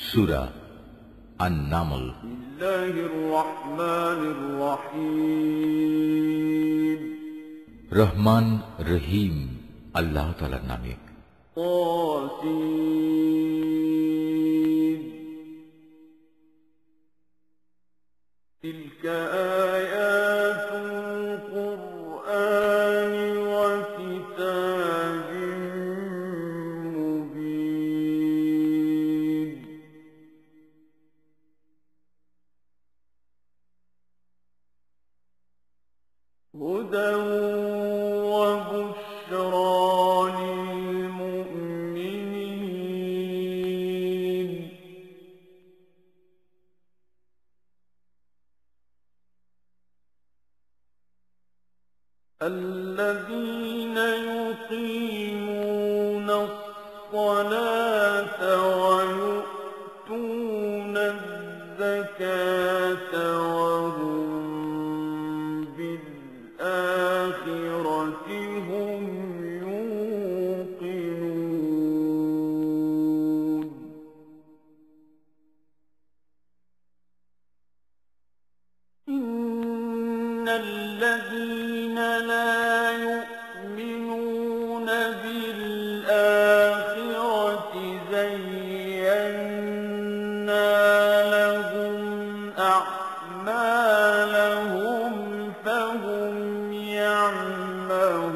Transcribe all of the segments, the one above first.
সূরা আন-নামল। রহমান রহিম আল্লাহ তাআলার নামে। تلك آيات القرآن وكتاب مبين هدى وبشرى للمؤمنين الذين يقيمون الصلاة ويؤتون الزكاة وهم بالآخرة هم يوقنون إن الذين لا يؤمنون بالآخرة زينا لهم أعمالهم فهم يعمهون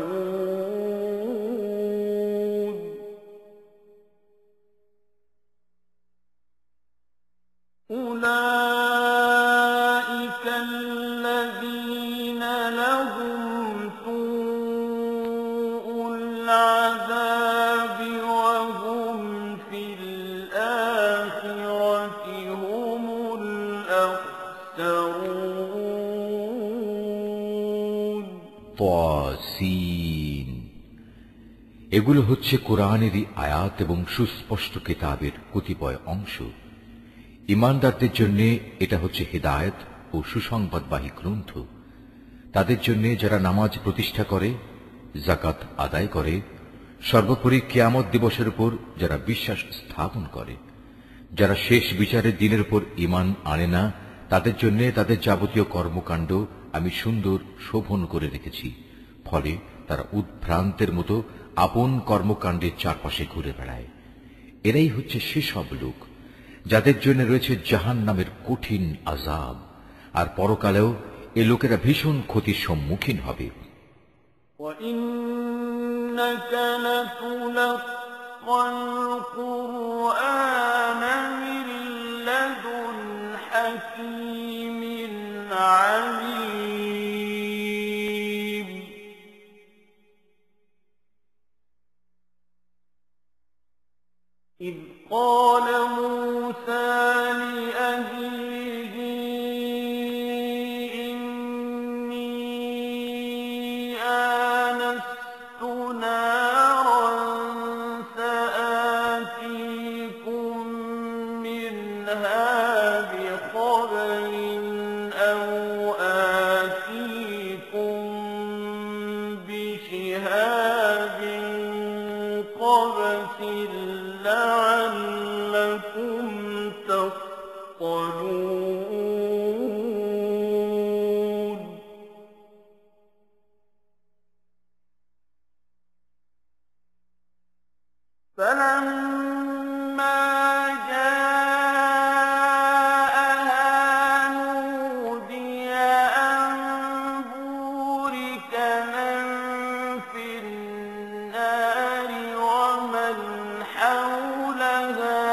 أولئك الذين لهم سوء العذاب وهم في الآخرة هم الأخسرون তাসীন। এগুলো হচ্ছে কোরআনেরই আয়াত এবং সুস্পষ্ট কিতাবের কতিপয় অংশ। ঈমানদারদের জন্য এটা হচ্ছে হিদায়াত ও সুসংবাদবাহী গ্রন্থ। তাদের জন্য যারা নামাজ প্রতিষ্ঠা করে, যাকাত আদায় করে, সর্বোপরি কিয়ামত দিবসের উপর যারা বিশ্বাস স্থাপন করে, যারা শেষ বিচারের দিনের উপর ঈমান আনে না, তাদের জন্য তাদের যাবতীয় কর্মকাণ্ড আমি সুন্দর শোভন করে রেখেছি। ফলে তারা উদ্ভ্রান্তের মতো আপন কর্মকাণ্ডের চারপাশে ঘুরে বেড়ায়। এরাই হচ্ছে সেসব লোক যাদের জন্য রয়েছে জাহান্নামের কঠিন আযাব, আর পরকালেও এ লোকেরা ভীষণ ক্ষতির সম্মুখীন হবে। وَإِنَّكَ لَتُلَقَّى الْقُرْآنَ مِن لَّدُنْ حَكِيمٍ عَلِيمٍ إِذْ قَالَ مُوسَىٰ لِأَهْلِهِ إِنِّي آنَسْتُ نَارًا سَآتِيكُم مِّنْهَا بِخَبَرٍ أَوْ آتِيكُم بِشِهَابٍ قَبَسٍ لعلكم تصطلون فلما جاءها نودي أن بورك من في النار ومن حولها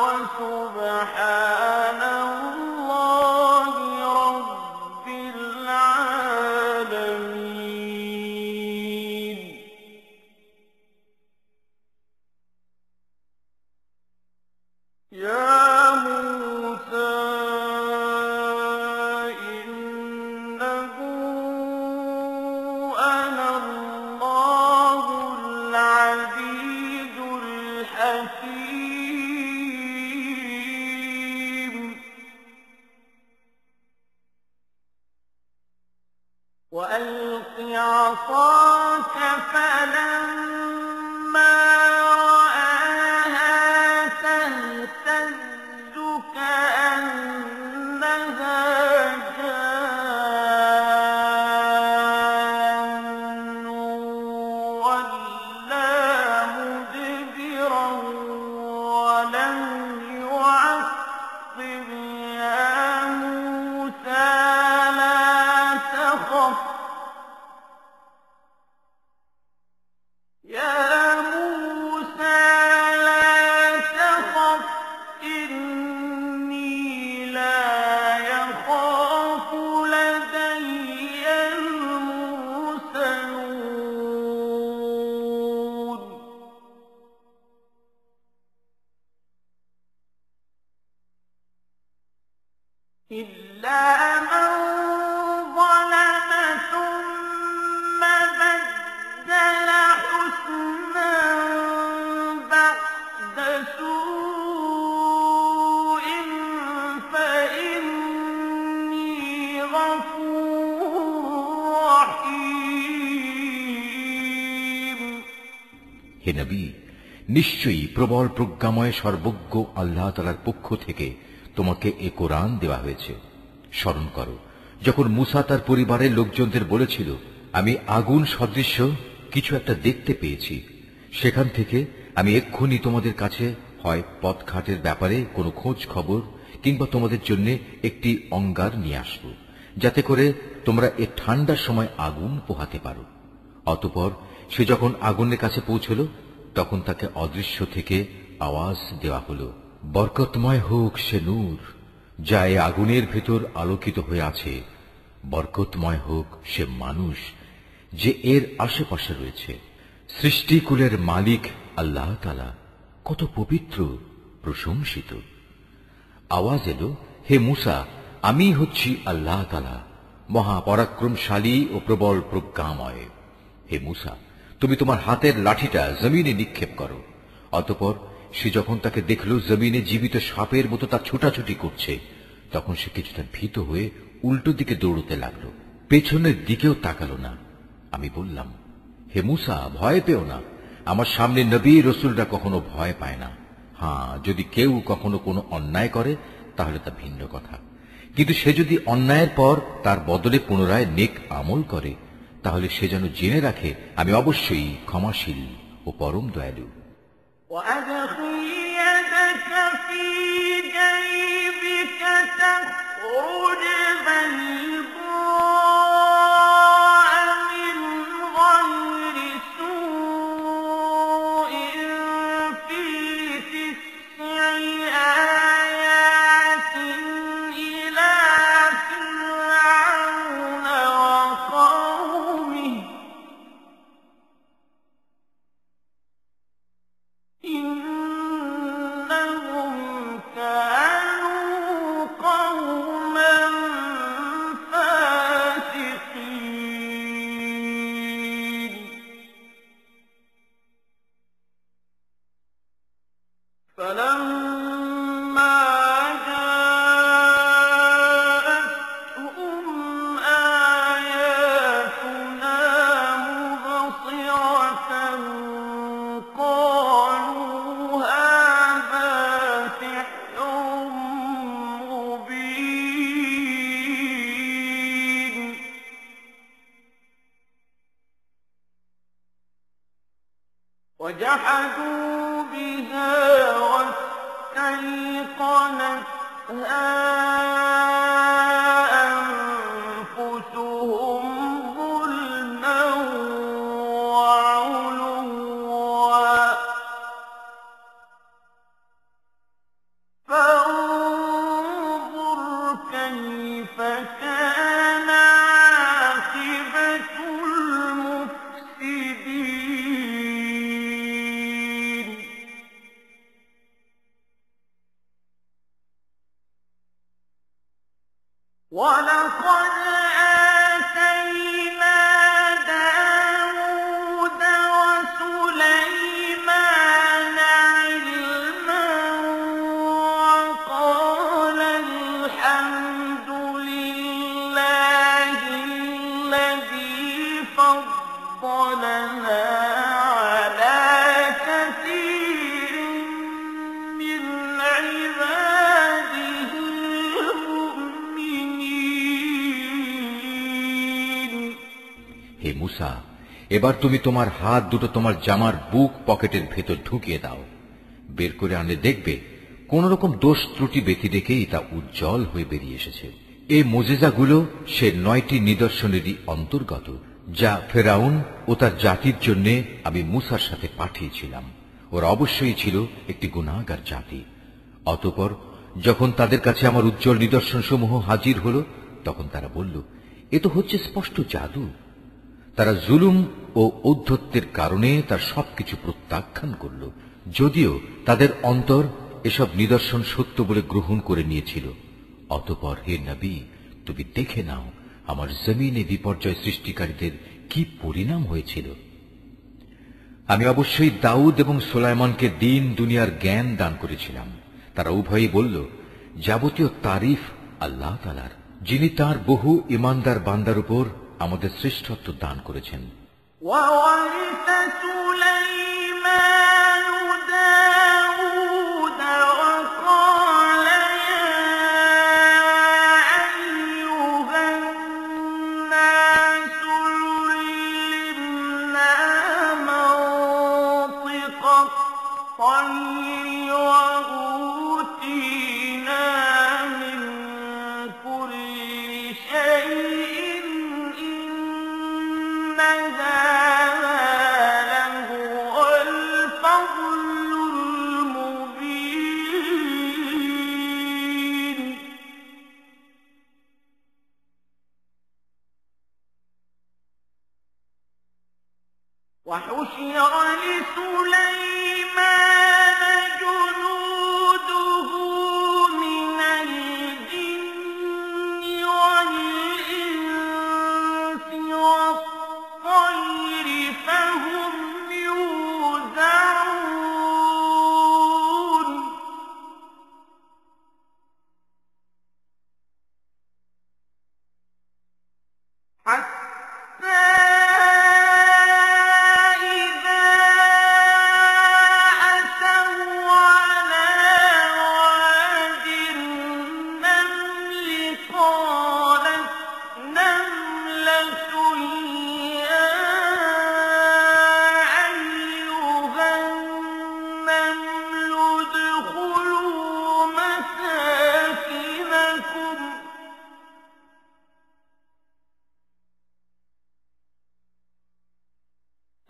وسبحان الله رب العالمين يا موسى إنه أنا الله العزيز الحكيم وألق عصاك فلما رآها تهتز كأنها جان ولا مدبرا ولم يعقب يا موسى لا تخف إني لا يخاف لدي المرسلون إلا من ظلم ثم بدل حسنا بعد سوء فإني غفور رحيم হে নবী, নিশ্চয়ই প্রবল প্রজ্ঞাময় সর্বজ্ঞ আল্লাহ তাআলার পক্ষ থেকে তোমাকে এ কোরআন দেওয়া হয়েছে। স্মরণ করো যখন মুসা তার পরিবারের লোকজনদের বলেছিল, আমি আগুন সদৃশ্য কিছু একটা দেখতে পেয়েছি, সেখান থেকে আমি এক্ষুনি তোমাদের কাছে হয় পথঘাটের ব্যাপারে কোনো খোঁজ খবর কিংবা তোমাদের জন্য একটি অঙ্গার নিয়ে আসব, যাতে করে তোমরা এ ঠান্ডার সময় আগুন পোহাতে পারো। অতঃপর সে যখন আগুনের কাছে পৌঁছল, তখন তাকে অদৃশ্য থেকে আওয়াজ দেওয়া হলো, বরকতময় হোক সে নূর যা এ আগুনের ভেতর আলোকিত হয়ে আছে, বরকতময় হোক সে মানুষ যে এর আশেপাশে রয়েছে। সৃষ্টিকুলের মালিক আল্লাহ তাআলা কত পবিত্র, প্রশংসিত। আওয়াজ এলো, হে মুসা, আমি হচ্ছি আল্লাহ তাআলা, মহাপরাক্রমশালী ও প্রবল প্রজ্ঞাময়। হে মুসা, তুমি তোমার হাতের লাঠিটা জমিনে নিক্ষেপ করো। অতঃপর সে যখন তাকে দেখল জমিনে জীবিত সাপের মতো তা ছোটাছুটি করছে, তখন সে কিছুটা ভীত হয়ে উল্টো দিকে দৌড়তে লাগল, পেছনের দিকেও তাকালো না। আমি বললাম, হে মুসা, ভয় পেও না, আমার সামনে নবী রসুলরা কখনো ভয় পায় না। হ্যাঁ, যদি কেউ কখনো কোনো অন্যায় করে তাহলে তা ভিন্ন কথা, কিন্তু সে যদি অন্যায়ের পর তার বদলে পুনরায় নেক আমল করে, তাহলে সে যেন জেনে রাখে আমি অবশ্যই ক্ষমাশীল ও পরম দয়ালু। وأدخل يدك في جيبك تخرج بيضاء من غير سوء في 9 آيات إلى فرعون وقومه إنهم كانوا قوما فاسقين فلما جاءتهم آياتنا مبصرة قالوا هذا سحر مبين وجحدوا بها واستيقنتها أنفسهم ظلما وعلوا فانظر كيف كان عاقبة المفسدين ولقد آتينا داود وسليمان علما وقال الحمد لله الذي فضلنا على كثير من عباده মুসা, এবার তুমি তোমার হাত দুটো তোমার জামার বুক পকেটের ভেতর ঢুকিয়ে দাও। বের করে আনলে দেখবে কোন রকম দোষ ত্রুটি ব্যতি রেখেই তা উজ্জ্বল হয়ে বেরিয়ে এসেছে। এই মোজেজাগুলো সে 9টি নিদর্শনেরই অন্তর্গত, যা ফেরাউন ও তার জাতির জন্য আমি মুসার সাথে পাঠিয়েছিলাম। ওরা অবশ্যই ছিল একটি গুনাহগার জাতি। অতঃপর যখন তাদের কাছে আমার উজ্জ্বল নিদর্শন সমূহ হাজির হল, তখন তারা বলল, এ তো হচ্ছে স্পষ্ট জাদু। তারা জুলুম ও ঔদ্ধত্যের কারণে তার সবকিছু প্রত্যাখ্যান করল, যদিও তাদের অন্তর এসব নিদর্শন সত্য বলে গ্রহণ করে নিয়েছিল। অতঃপর হে নবী, তুমি দেখে নাও আমার জমিনে বিপর্যয় সৃষ্টিকারীদের কি পরিণাম হয়েছিল। আমি অবশ্যই দাউদ এবং সুলাইমানকে দিন দুনিয়ার জ্ঞান দান করেছিলাম। তারা উভয়ই বলল, যাবতীয় তারিফ আল্লাহ তাআলার, যিনি তার বহু ইমানদার বান্দার উপর আমাদের শ্রেষ্ঠত্ব দান করেছেন। وحشر لسليمان جنوده من الجن والإنس والطير فهم يوزعون حتى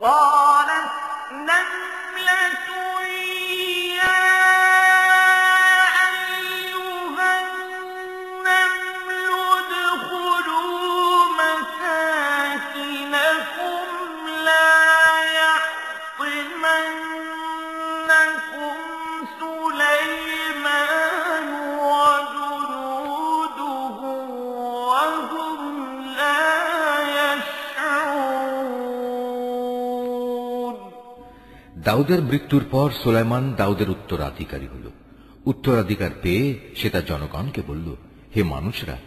قالت نملة يا أيها النمل ادخلوا مساكنكم لا يحطمنكم سليمان وجنوده وهم لا দাউদের মৃত্যুর পর সুলাইমান দাউদের উত্তরাধিকারী হল। উত্তরাধিকার পেয়ে সে তার জনগণকে বলল, হে মানুষরা,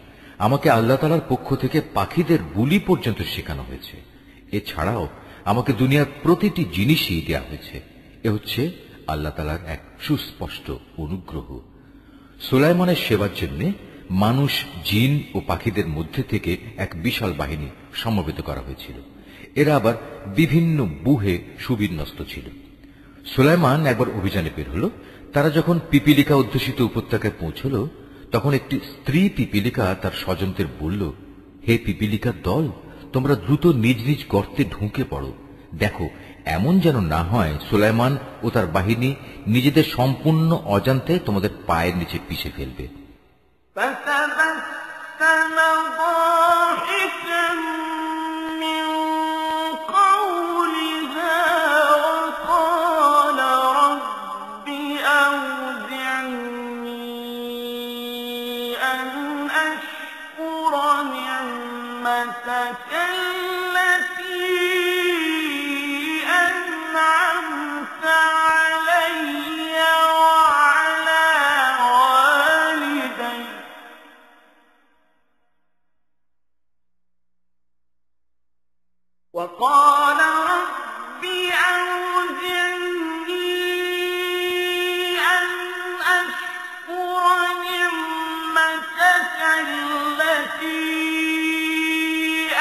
আমাকে আল্লাহ তাআলার পক্ষ থেকে পাখিদের বুলি পর্যন্ত শেখানো হয়েছে। এছাড়াও আমাকে দুনিয়ার প্রতিটি জিনিসই দেয়া হয়েছে। এ হচ্ছে আল্লাহ তাআলার এক সুস্পষ্ট অনুগ্রহ। সুলাইমানের সেবার জন্য মানুষ, জিন ও পাখিদের মধ্যে থেকে এক বিশাল বাহিনী সমবেত করা হয়েছিল। এরা আবার বিভিন্ন বুহে সুবিন্যস্ত ছিল। সুলাইমান একবার অভিযানে বের হল। তারা যখন পিপিলিকা অধ্যুষিত উপত্যকায় পৌঁছল, তখন একটি স্ত্রী পিপিলিকা তার স্বজনদের বলল, হে পিপিলিকার দল, তোমরা দ্রুত নিজ নিজ গর্তে ঢুকে পড়ো। দেখো, এমন যেন না হয় সুলাইমান ও তার বাহিনী নিজেদের সম্পূর্ণ অজান্তে তোমাদের পায়ের নিচে পিষে ফেলবে। وقال رب أوزعني أن أشكر نعمتك التي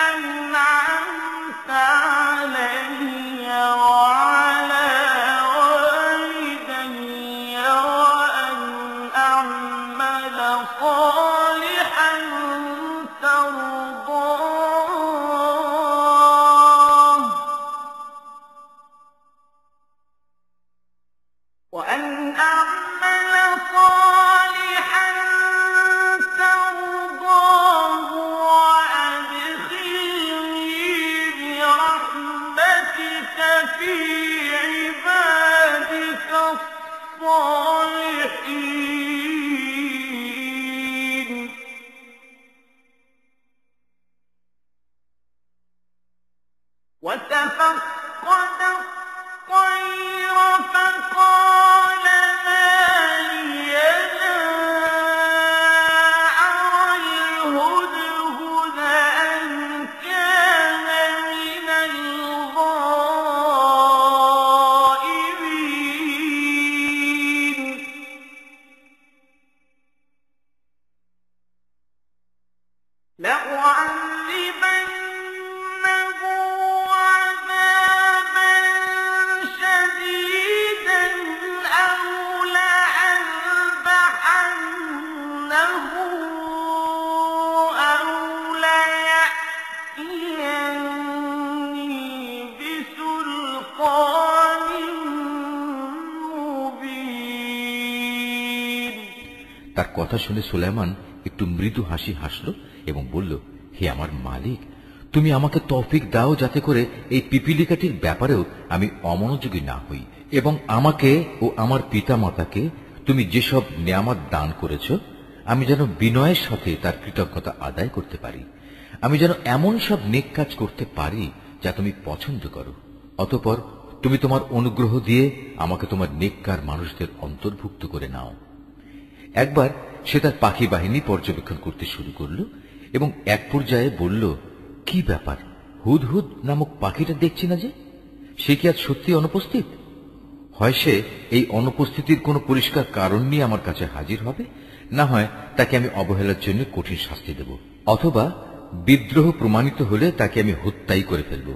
أنعمت তার কথা শুনে সুলাইমান একটু মৃদু হাসি হাসল এবং বলল, হে আমার মালিক, তুমি আমাকে তৌফিক দাও যাতে করে এই পিপিলিকাটির ব্যাপারেও আমি অমনোযোগী না হই, এবং আমাকে ও আমার পিতা মাতাকে তুমি যেসব নিয়ামত দান করেছ আমি যেন বিনয়ের সাথে তার কৃতজ্ঞতা আদায় করতে পারি। আমি যেন এমন সব নেক কাজ করতে পারি যা তুমি পছন্দ করো। অতঃপর তুমি তোমার অনুগ্রহ দিয়ে আমাকে তোমার নেককার মানুষদের অন্তর্ভুক্ত করে নাও। একবার সে তার পাখি বাহিনী পর্যবেক্ষণ করতে শুরু করল এবং এক পর্যায়ে বলল, কি ব্যাপার, হুদহুদ নামক পাখিটা দেখছি না যে, সে কি আজ সত্যি অনুপস্থিত? হয় সে এই অনুপস্থিতির কোনো পরিষ্কার কারণ নিয়ে আমার কাছে হাজির হবে, না হয় তাকে আমি অবহেলার জন্য কঠিন শাস্তি দেব, অথবা বিদ্রোহ প্রমাণিত হলে তাকে আমি হত্যাই করে ফেলব।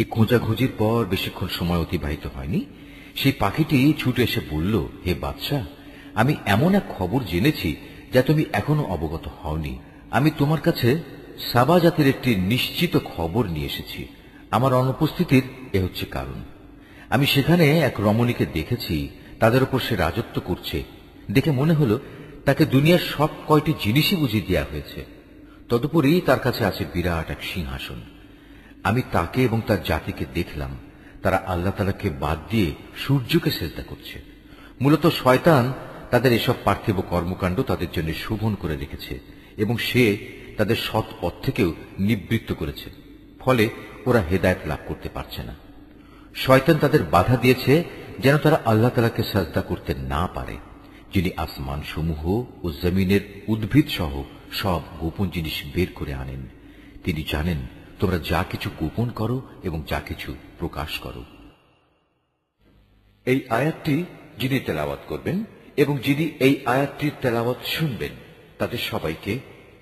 এই খোঁজাখুঁজির পর বেশিক্ষণ সময় অতিবাহিত হয়নি। সেই পাখিটি ছুটে এসে বলল, হে বাদশাহ, আমি এমন এক খবর জেনেছি যা তুমি এখনো অবগত হওনি। আমি তোমার কাছে সাবা জাতির একটি নিশ্চিত খবর নিয়ে এসেছি। আমার অনুপস্থিতির এ হচ্ছে কারণ। আমি সেখানে এক রমণীকে দেখেছি, তাদের উপর সে রাজত্ব করছে। দেখে মনে হলো তাকে দুনিয়ার সব কয়টি জিনিসই বুঝিয়ে দেওয়া হয়েছে। তদুপরি তার কাছে আছে বিরাট এক সিংহাসন। আমি তাকে এবং তার জাতিকে দেখলাম, তারা আল্লাহ তাআলাকে বাদ দিয়ে সূর্যকে সিজদা করছে। মূলত শয়তান তাদের এসব পার্থিব কর্মকাণ্ড তাদের জন্য শোভন করে রেখেছে এবং সে তাদের সৎ পথ থেকেও নিবৃত্ত করেছে, ফলে ওরা হেদায়েত লাভ করতে পারছে না। শয়তান তাদের বাধা দিয়েছে যেন তারা আল্লাহ তাআলাকে সিজদা করতে না পারে, যিনি আসমান সমূহ ও জমিনের উদ্ভিদ সহ সব গোপন জিনিস বের করে আনেন। তিনি জানেন তোমরা যা কিছু গোপন করো এবং যা কিছু প্রকাশ করো। এই আয়াতটি যিনি তেলাওয়াত করবেন এবং যিনি এই আয়াতটির তেলাওয়াত শুনবেন, তাদের সবাইকে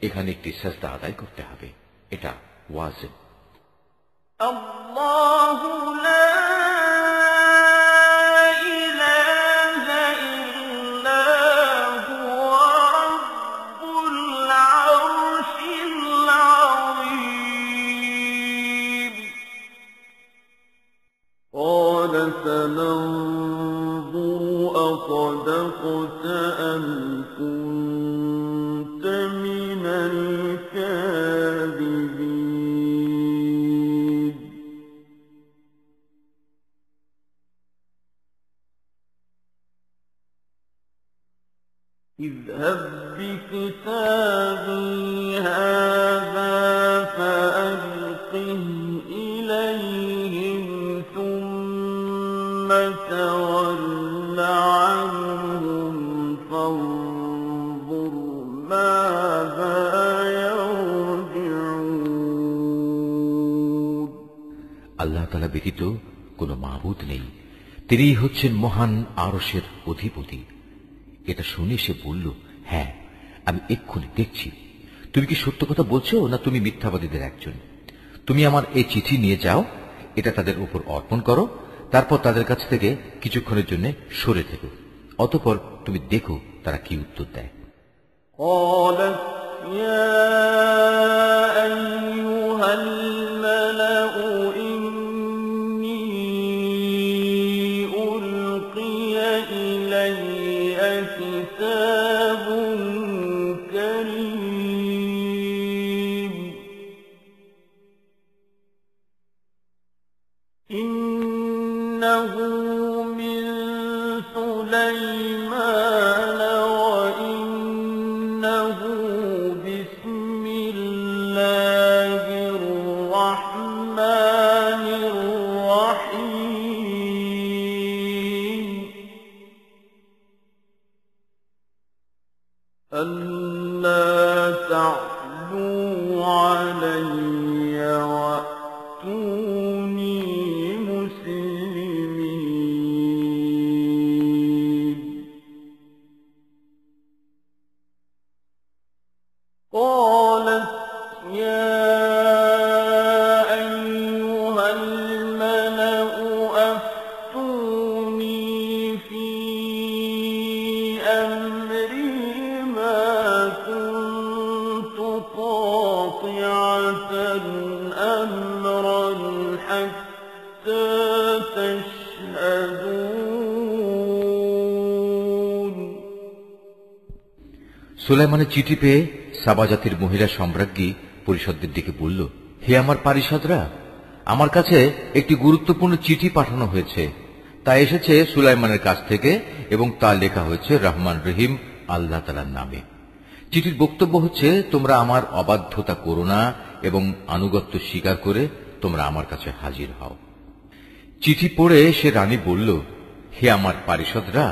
এখানে একটি সিজদা আদায় করতে হবে। এটা ওয়াজিব। আল্লাহু লা فننظر أصدقت أم كنت من الكاذبين اذهب بكتابي هذا فألقه إليهم ثم تول তাআলা ব্যতীত কোনো মাবুদ নেই, তিনিই হচ্ছেন মহান আরশের অধিপতি। এটা শুনে সে বলল, হ্যাঁ, আমি এক্ষুনি দেখছি। তুমি কি সত্য কথা বলছো, না তুমি মিথ্যাবাদীদের একজন? তুমি আমার এই চিঠি নিয়ে যাও, এটা তাদের উপর অর্পণ করো, তারপর তাদের কাছ থেকে কিছুক্ষণের জন্য সরে থেকো, অতঃপর তুমি দেখো তারা কি উত্তর দেয়। قالت يا أيها الملأ إني ألقي إلي كتاب كريم إنه من سليمان وإنه بسم الله الرحمن الرحيم ألا تعلوا علي وأتوني مسلمين قالت يا أيها الملأ أفتوني في أمري ما كنت قاطعة أمرا حتى تشهدون সুলাইমানের চিঠি পেয়ে সাবা জাতির মহিলা সম্রাজ্ঞী পরিষদদের ডেকে বলল, হে আমার পারিষদরা, আমার কাছে একটি গুরুত্বপূর্ণ চিঠি পাঠানো হয়েছে। তা এসেছে সুলাইমানের কাছ থেকে এবং তা লেখা হয়েছে রহমান রহিম আল্লাহ তাআলার নামে। চিঠির বক্তব্য হচ্ছে, তোমরা আমার অবাধ্যতা করো না এবং আনুগত্য স্বীকার করে তোমরা আমার কাছে হাজির হও। চিঠি পড়ে সে রানী বলল, হে আমার পারিষদরা,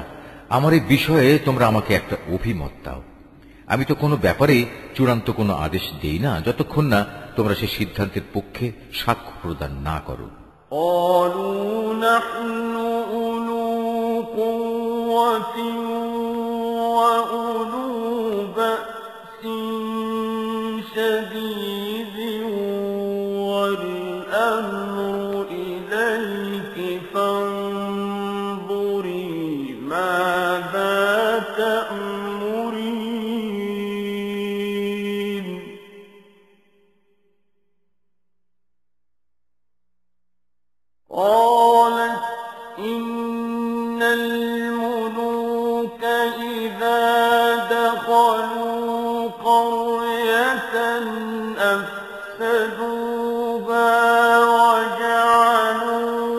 আমার এই বিষয়ে তোমরা আমাকে একটা অভিমত দাও। আমি তো কোনো ব্যাপারে চূড়ান্ত কোনো আদেশ দেই না যতক্ষণ না তোমরা সে সিদ্ধান্তের পক্ষে সাক্ষ্য প্রদান না করো। قالوا نحن أولو قوة وأولو بأس شديد والأمر إليك فانظري ماذا تأمرين قالت إن الملوك إذا دخلوا قرية أفسدوها وجعلوا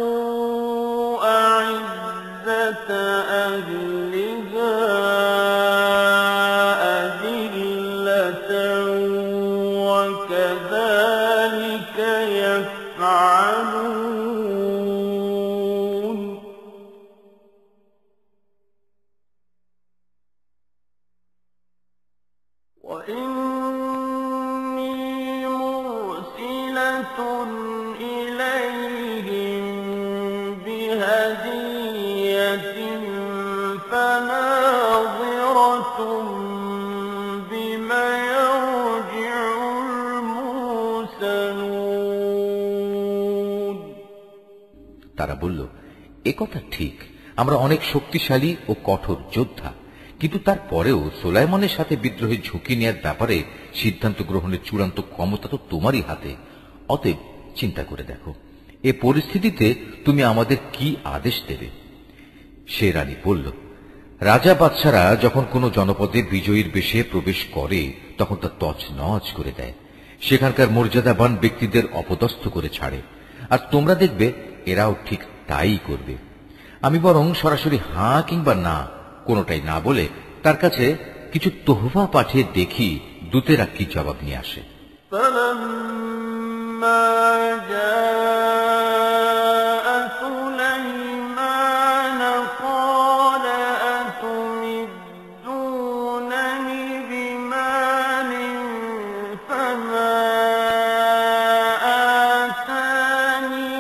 أعزة أهلها أذلة وكذلك يفعلون وإني مرسلة إليهم بهدية فناظرة بما يرجع المرسلون তারা বলল, একথা ঠিক, আমরা অনেক শক্তিশালী ও কঠোর যোদ্ধা, কিন্তু তারপরেও সুলাইমানের সাথে বিদ্রোহের ঝুঁকি নেওয়ার ব্যাপারে সিদ্ধান্ত গ্রহণের চূড়ান্ত ক্ষমতা তো তোমারই হাতে। অতএব চিন্তা করে দেখো, এ পরিস্থিতিতে তুমি আমাদের কি আদেশ দেবে? সে রানী বলল, রাজা বাদশারা যখন কোনো জনপদে বিজয়ীর বেশে প্রবেশ করে তখন তা তছনছ করে দেয়, সেখানকার মর্যাদাবান ব্যক্তিদের অপদস্থ করে ছাড়ে, আর তোমরা দেখবে এরাও ঠিক তাই করবে। আমি বরং সরাসরি হাঁ কিংবা না কোনোটাই না বলে তার কাছে কিছু তোহফা পাঠিয়ে দেখি দূতেরা কি জবাব নিয়ে আসে। فما آتاني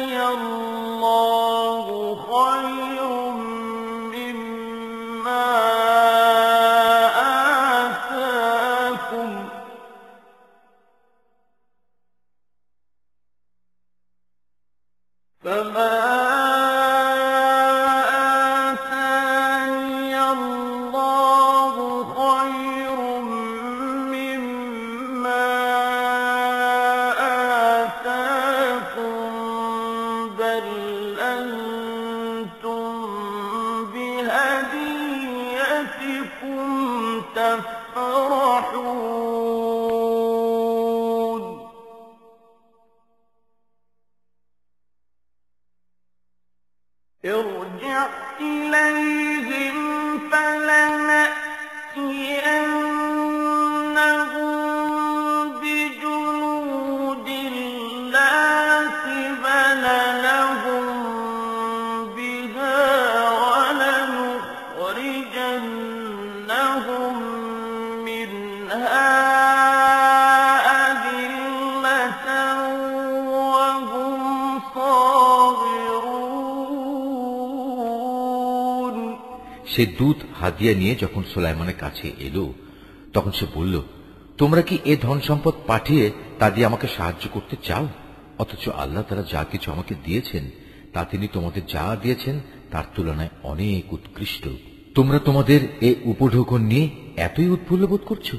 زينتكم تفرحون ارجع إليهم فلنأتينهم بجنود لا قبل لهم بها ولنخرجنهم منها أذلة وهم صاغرون। সে দূত হাদিয়া নিয়ে যখন সুলাইমানের কাছে এলো তখন সে বলল, তোমরা কি এ ধন সম্পদ পাঠিয়ে তা দিয়ে আমাকে সাহায্য করতে চাও? অথচ আল্লাহ তাআলা যা কিছু আমাকে দিয়েছেন তা তিনি তোমাদের যা দিয়েছেন তার তুলনায় অনেক উৎকৃষ্ট। তোমরা তোমাদের এ উপঢৌকন নিয়ে এতই উৎফুল্ল বোধ করছো?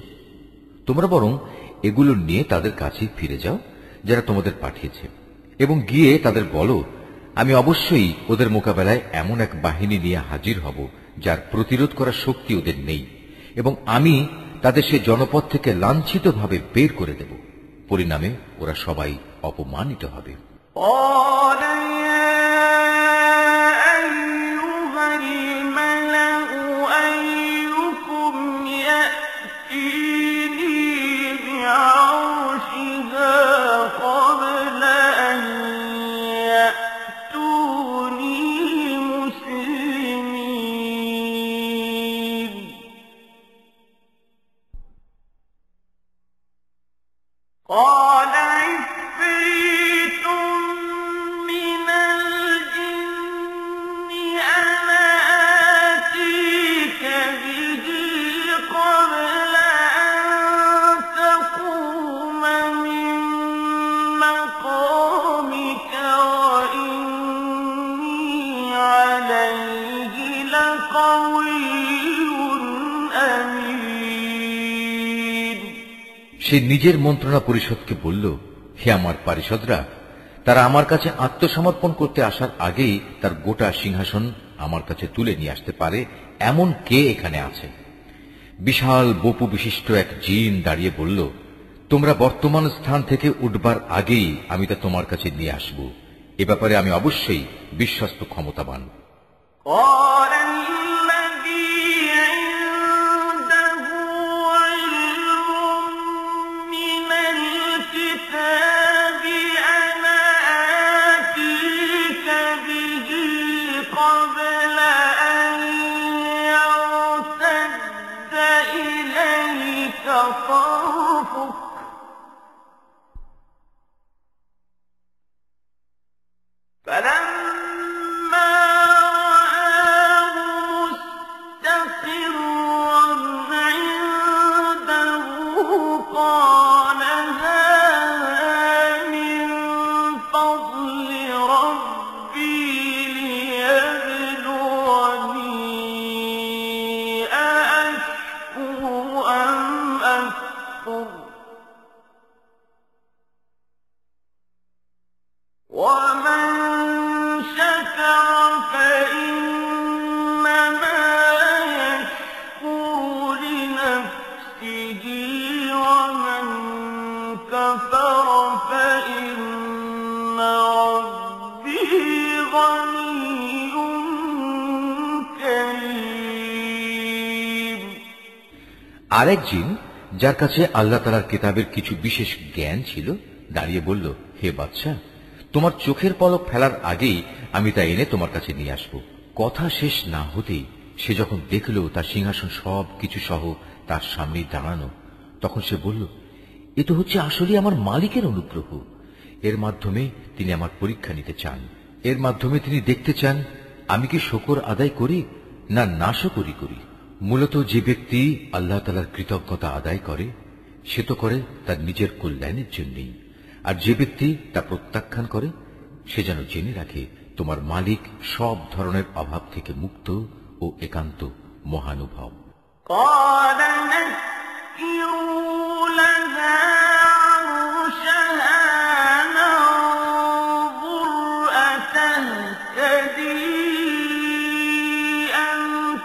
তোমরা বরং এগুলো নিয়ে তাদের কাছে ফিরে যাও যারা তোমাদের পাঠিয়েছে, এবং গিয়ে তাদের বলো, আমি অবশ্যই ওদের মোকাবেলায় এমন এক বাহিনী নিয়ে হাজির হব যার প্রতিরোধ করার শক্তি ওদের নেই, এবং আমি তাদের সে জনপদ থেকে লাঞ্ছিতভাবে বের করে দেব। পরিণামে ওরা সবাই অপমানিত হবে। قال عفريت من الجن أنا آتيك به قبل أن تقوم من مقامك وإني عليه لقوي أمين। সে নিজের মন্ত্রণা পরিষদকে বলল, হে আমার পারিষদরা, তারা আমার কাছে আত্মসমর্পণ করতে আসার আগেই তার গোটা সিংহাসন আমার কাছে তুলে নিয়ে আসতে পারে এমন কে এখানে আছে? বিশাল বপু বিশিষ্ট এক জিন দাঁড়িয়ে বলল, তোমরা বর্তমান স্থান থেকে উঠবার আগেই আমি তা তোমার কাছে নিয়ে আসব। এ ব্যাপারে আমি অবশ্যই বিশ্বস্ত ক্ষমতাবান। فلما رآه مستقرا عنده قال هذا من فضل ربي ليبلوني أأشكر أم أكفر ومن شكر فإنما يشكر لنفسه ومن كفر فإن ربي غني كريم। আরেক জিন, যার কাছে আল্লাহ তাআলার কিতাবের কিছু বিশেষ জ্ঞান ছিল, দাঁড়িয়ে বলল, হে বাদশাহ, তোমার চোখের পলক ফেলার আগেই আমি তা এনে তোমার কাছে নিয়ে আসব। কথা শেষ না হতেই সে যখন দেখল তার সিংহাসন সব কিছু সহ তার সামনেই দাঁড়ানো, তখন সে বলল, এ তো হচ্ছে আসলে আমার মালিকের অনুগ্রহ। এর মাধ্যমে তিনি আমার পরীক্ষা নিতে চান। এর মাধ্যমে তিনি দেখতে চান আমি কি শুকর আদায় করি না নাশকরি করি। মূলত যে ব্যক্তি আল্লাহ তাআলার কৃতজ্ঞতা আদায় করে সে তো করে তার নিজের কল্যাণের জন্যই, আর যে ব্যক্তি তা প্রত্যাখ্যান করে সে যেন জেনে রাখে তোমার মালিক সব ধরনের অভাব থেকে মুক্ত ও একান্ত মহানুভব।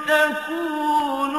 تكون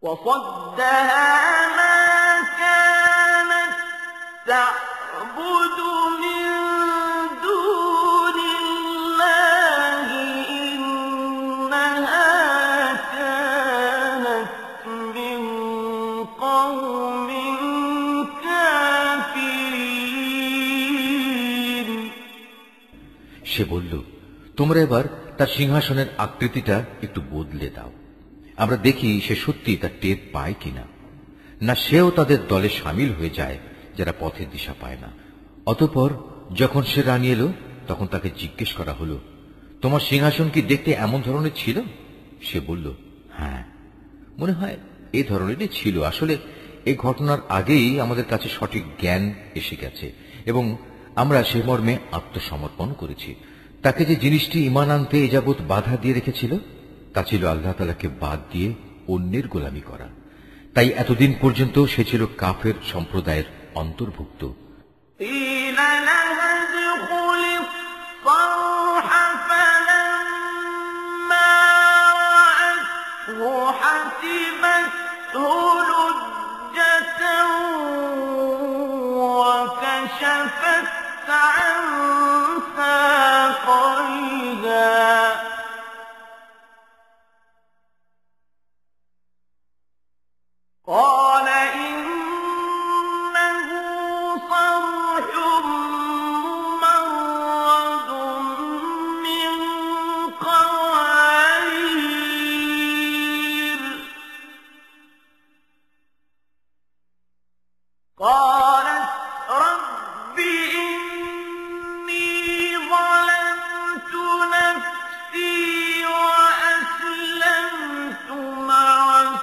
وصدها ما كانت تعبد من دون الله إنها كانت من قوم كافرين। সে বলল, তোমরা এবার তার সিংহাসনের আকৃতিটা একটু বদলে দাও, আমরা দেখি সে সত্যি তার টের পায় কিনা, না সেও তাদের দলে সামিল হয়ে যায় যারা পথের দিশা পায় না। অতঃপর যখন সে রানী এলো তখন তাকে জিজ্ঞেস করা হলো, তোমার সিংহাসন কি দেখতে এমন ধরনের ছিল? সে বলল, হ্যাঁ, মনে হয় এই ধরনেরই ছিল। আসলে এই ঘটনার আগেই আমাদের কাছে সঠিক জ্ঞান এসে গেছে এবং আমরা সে মর্মে আত্মসমর্পণ করেছি। তাকে যে জিনিসটি ঈমান আনতে এ যাবৎ বাধা দিয়ে রেখেছিল তা ছিল আল্লাহ তাআলাকে বাদ দিয়ে অন্যের গোলামি করা। তাই এতদিন পর্যন্ত সে ছিল কাফের সম্প্রদায়ের অন্তর্ভুক্ত। قال إنه صرح ممرد من قوارير قالت رب إني ظلمت نفسي وأسلمت مع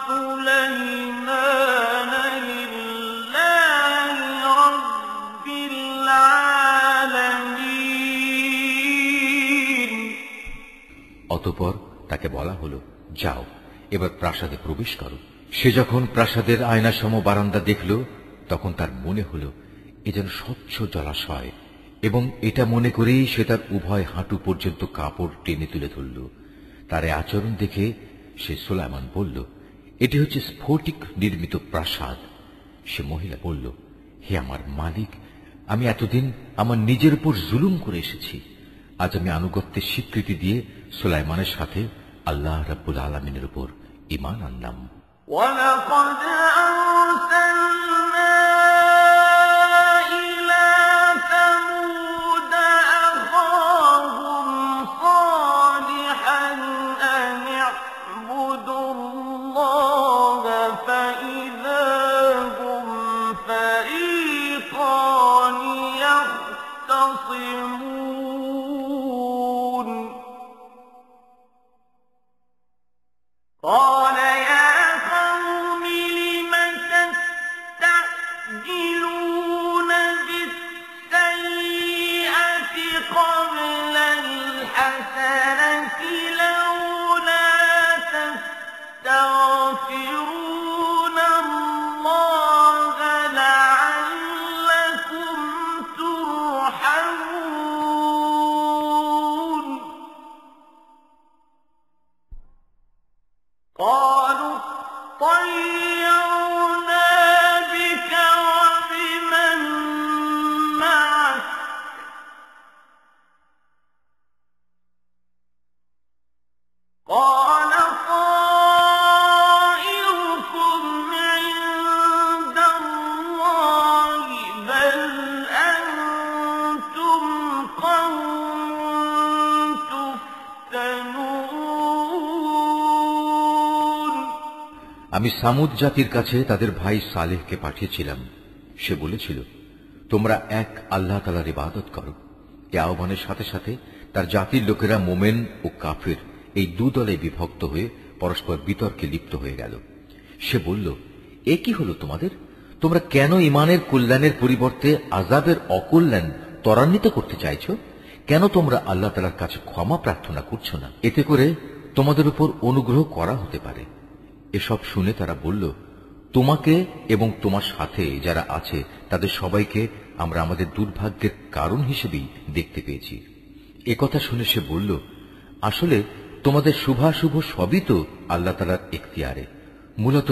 سليمان لله رب العالمين। অতঃপর তাকে বলা হলো, যাও এবার প্রাসাদে প্রবেশ করো। সে যখন প্রাসাদের আয়নাসম বারান্দা দেখল তখন তার মনে হলো এ যেন স্বচ্ছ জলাশয়, এবং এটা মনে করেই সে তার উভয় হাঁটু পর্যন্ত কাপড় টেনে তুলে ধরল। তার আচরণ দেখে সে সুলাইমান বলল, এটি হচ্ছে স্ফটিক নির্মিত প্রাসাদ। সে মহিলা বলল, হে আমার মালিক, আমি এতদিন আমার নিজের উপর জুলুম করে এসেছি। আজ আমি আনুগত্যের স্বীকৃতি দিয়ে সুলাইমানের সাথে আল্লাহ রাব্বুল আলামিনের উপর ঈমান আনলাম। ولقد أرسلنا إلى ثمود أخاهم صالحا أن اعبدوا الله فإذا هم فريقان يختصمون قال يا قوم لم تستعجلون بالسيئة قبل الحسنة لولا تستغفرون الله لعلكم ترحمون قالوا طيرنا بك وبمن معك قال طائركم عند الله بل أنتم قوم تفتنون আমি সামুদ জাতির কাছে তাদের ভাই সালেহকে পাঠিয়েছিলাম। সে বলেছিল, তোমরা এক আল্লাহ তাআলার ইবাদত করো। এ আহ্বানের সাথে সাথে তার জাতির লোকেরা মোমেন ও কাফের এই দুদলে বিভক্ত হয়ে পরস্পর বিতর্কে লিপ্ত হয়ে গেল। সে বলল, এ কি হলো তোমাদের? তোমরা কেন ঈমানের কল্যাণের পরিবর্তে আযাবের অকল্যাণ ত্বরান্বিত করতে চাইছ? কেন তোমরা আল্লাহ তাআলার কাছে ক্ষমা প্রার্থনা করছো না? এতে করে তোমাদের উপর অনুগ্রহ করা হতে পারে। এসব শুনে তারা বলল, তোমাকে এবং তোমার সাথে যারা আছে তাদের সবাইকে আমরা আমাদের দুর্ভাগ্যের কারণ হিসেবেই দেখতে পেয়েছি। একথা শুনে সে বলল, আসলে তোমাদের শুভাশুভ সবই তো আল্লাহ তাআলার এখতিয়ারে। মূলত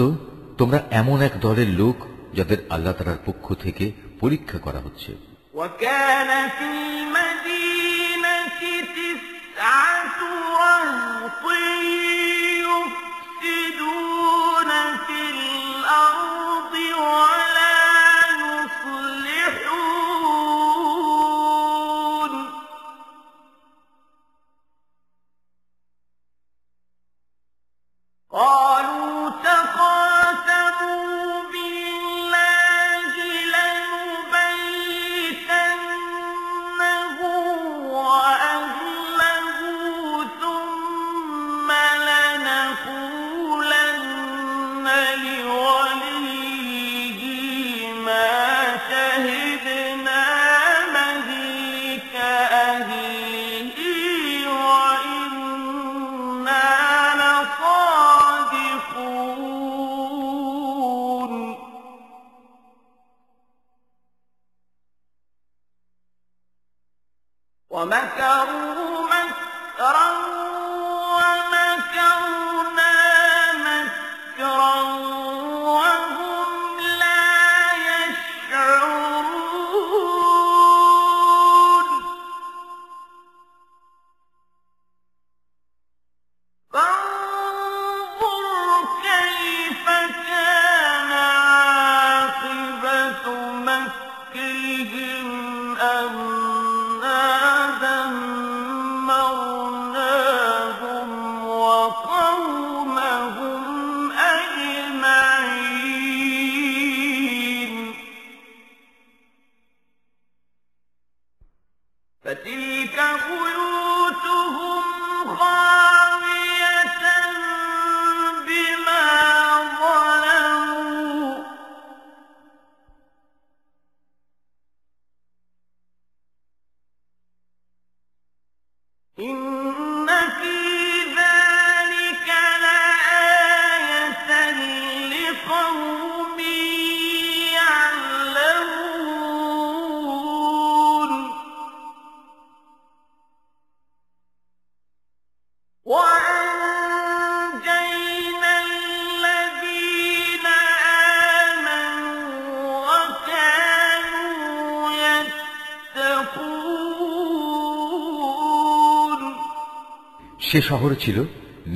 তোমরা এমন এক দলের লোক যাদের আল্লাহ তাআলার পক্ষ থেকে পরীক্ষা করা হচ্ছে। وكان في المدينة 9 رهط يفسدون في الأرض ولا يصلحون قالوا تقاسموا بالله لنبيتنه وأهله ثم لنقولن لوليه ما شهدنا مهلك أهله وإنا لصادقون ومكروا مكرا ومكرنا مكرا وهم لا يشعرون فانظر كيف كان عاقبة مكرهم أنا دمرناهم وقومهم أجمعين فتلك بيوتهم خاوية بما ظلموا إن في ذلك لآية لقوم يعلمون وأنجينا الذين آمنوا وكانوا يتقون সে শহরে ছিল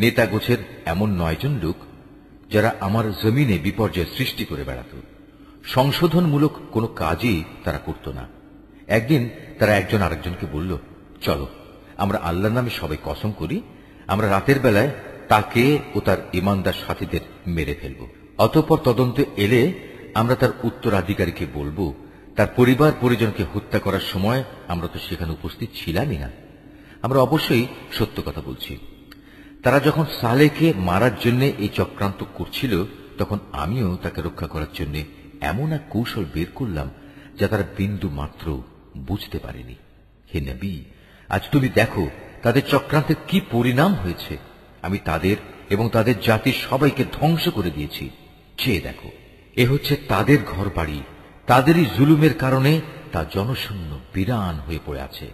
নেতা গোছের এমন 9 জন লোক যারা আমার জমিনে বিপর্যয় সৃষ্টি করে বেড়াত। সংশোধনমূলক কোনো কাজই তারা করত না। একদিন তারা একজন আরেকজনকে বলল, চলো আমরা আল্লাহর নামে সবাই কসম করি, আমরা রাতের বেলায় তাকে ও তার ঈমানদার সাথীদের মেরে ফেলব। অতঃপর তদন্তে এলে আমরা তার উত্তরাধিকারীকে বলবো, তার পরিবার পরিজনকে হত্যা করার সময় আমরা তো সেখানে উপস্থিত ছিলামই না। আমরা অবশ্যই সত্য কথা বলছি। তারা যখন সালেহকে মারার জন্য এই চক্রান্ত করছিল, তখন আমিও তাকে রক্ষা করার জন্য এমন এক কৌশল বের করলাম যা তারা বিন্দু মাত্র বুঝতে পারেনি। হে নবী, আজ তুমি দেখো তাদের চক্রান্তের কি পরিণাম হয়েছে। আমি তাদের এবং তাদের জাতির সবাইকে ধ্বংস করে দিয়েছি। চেয়ে দেখো, এ হচ্ছে তাদের ঘর বাড়ি, তাদেরই জুলুমের কারণে তা জনশূন্য বিরান হয়ে পড়ে আছে।